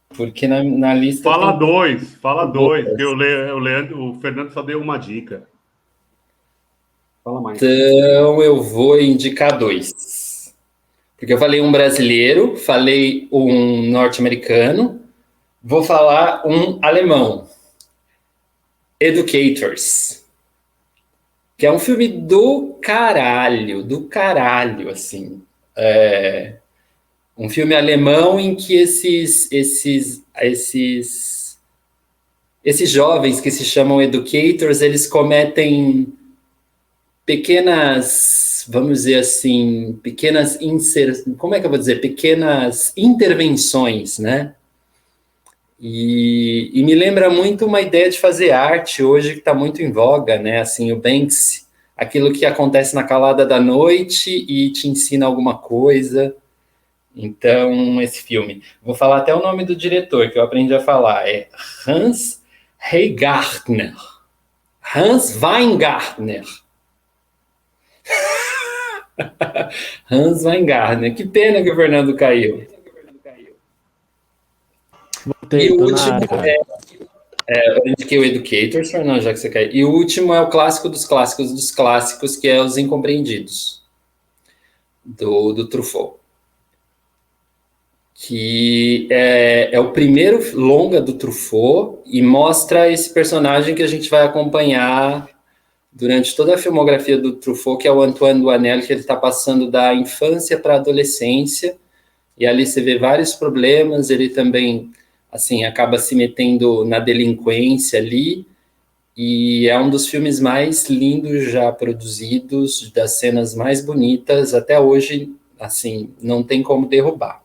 Porque na lista. Fala dois. Porque o Fernando só deu uma dica. Fala mais. Então eu vou indicar 2. Porque eu falei um brasileiro, falei um norte-americano, vou falar um alemão. Educators. Que é um filme do caralho, assim. Um filme alemão em que esses jovens que se chamam educators, eles cometem pequenas, vamos dizer assim, pequenas intervenções, né? E me lembra muito uma ideia de fazer arte hoje que está muito em voga, né? Assim, o Banksy, aquilo que acontece na calada da noite e te ensina alguma coisa. Então, esse filme. Vou falar até o nome do diretor, que eu aprendi a falar. É Hans Weingartner. Hans Weingartner. Hans Weingartner. Que pena que o Fernando caiu. E o último eu indiquei o Educators, Fernando, já que você caiu. E o último é o clássico dos clássicos, que é Os Incompreendidos, do Truffaut. Que é o primeiro longa do Truffaut e mostra esse personagem que a gente vai acompanhar durante toda a filmografia do Truffaut, que é o Antoine Doinel, que ele está passando da infância para a adolescência, e ali você vê vários problemas, ele também, assim, acaba se metendo na delinquência ali, e é um dos filmes mais lindos já produzidos, das cenas mais bonitas, até hoje, assim, não tem como derrubar.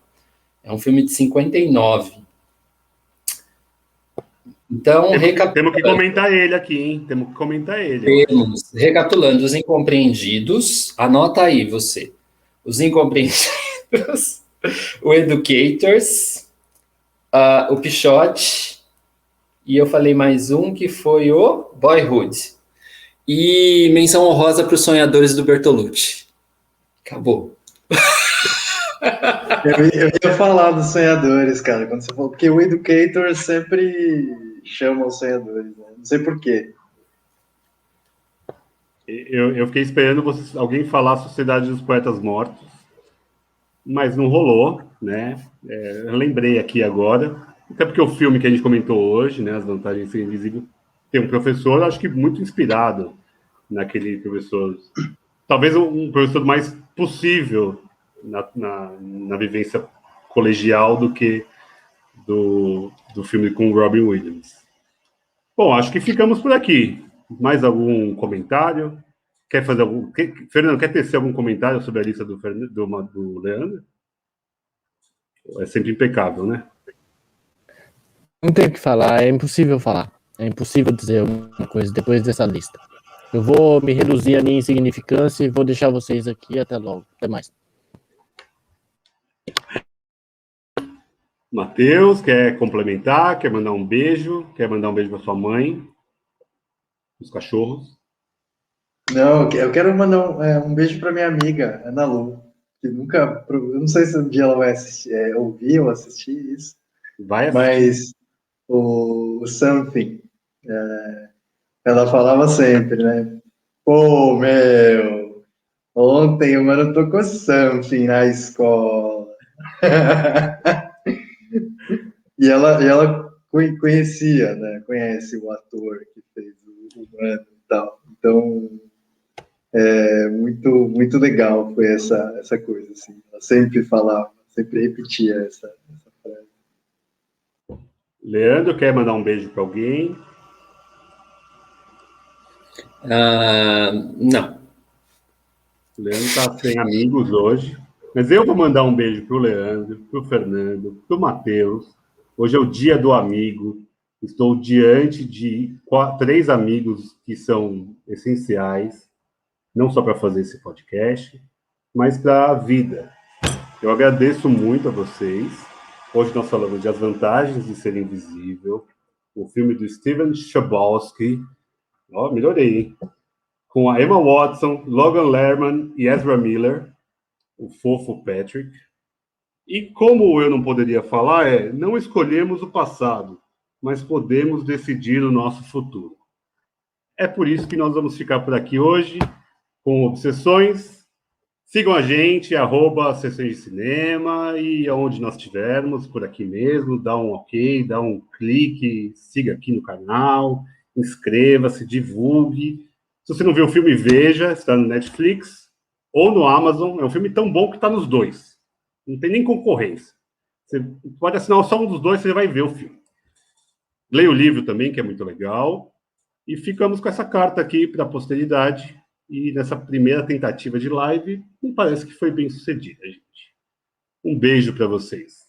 É um filme de 59. Então, temos que comentar ele aqui, hein? Temos que comentar ele. Recapitulando, Os Incompreendidos, anota aí você. Os Incompreendidos, o Educators, o Pichote, e eu falei mais um que foi o Boyhood. E menção honrosa para os Sonhadores do Bertolucci. Acabou. Eu ia falar dos Sonhadores, cara, quando você falou, porque o Educator sempre chama os Sonhadores, né? Não sei por quê. Eu fiquei esperando alguém falar Sociedade dos Poetas Mortos, mas não rolou, né? Eu lembrei aqui agora, até porque o filme que a gente comentou hoje, né, As Vantagens de Ser Invisível, tem um professor, acho que muito inspirado naquele professor, talvez um professor mais possível na vivência colegial do que do filme com o Robin Williams. Bom, acho que ficamos por aqui. Mais algum comentário? Fernando, quer tecer algum comentário sobre a lista do Leandro? É sempre impecável, né? Não tem o que falar, é impossível falar. É impossível dizer alguma coisa depois dessa lista. Eu vou me reduzir a minha insignificância e vou deixar vocês aqui. Até logo. Até mais. Matheus, quer complementar? Quer mandar um beijo? Quer mandar um beijo para sua mãe? Os cachorros? Não, eu quero mandar um beijo para minha amiga, Ana Lu, que nunca, eu não sei se um dia ela vai assistir, ouvir ou assistir isso, mas o Something, ela falava sempre, né? Pô, meu, ontem o mano tocou Something na escola. E ela conhecia, né? Conhece o ator que fez o mano e tal. Então, muito, muito legal foi essa coisa, assim. Ela sempre falava, sempre repetia essa frase. Leandro, quer mandar um beijo para alguém? Não. O Leandro está sem amigos hoje, mas eu vou mandar um beijo para o Leandro, para o Fernando, para o Matheus. Hoje é o dia do amigo. Estou diante de 3 amigos que são essenciais, não só para fazer esse podcast, mas para a vida. Eu agradeço muito a vocês. Hoje nós falamos de As Vantagens de Ser Invisível, o filme do Steven Chbosky. Melhorei, hein? Com a Emma Watson, Logan Lerman e Ezra Miller, o fofo Patrick. E como eu não poderia falar, não escolhemos o passado, mas podemos decidir o nosso futuro. É por isso que nós vamos ficar por aqui hoje, com Obsessões. Sigam a gente, @Sessões de Cinema, e aonde nós estivermos, por aqui mesmo, dá um ok, dá um clique, siga aqui no canal, inscreva-se, divulgue. Se você não viu o filme, veja, está no Netflix ou no Amazon. É um filme tão bom que está nos dois. Não tem nem concorrência. Você pode assinar só um dos dois, você vai ver o filme. Leia o livro também, que é muito legal. E ficamos com essa carta aqui para a posteridade. E nessa primeira tentativa de live, me parece que foi bem sucedida, gente. Um beijo para vocês.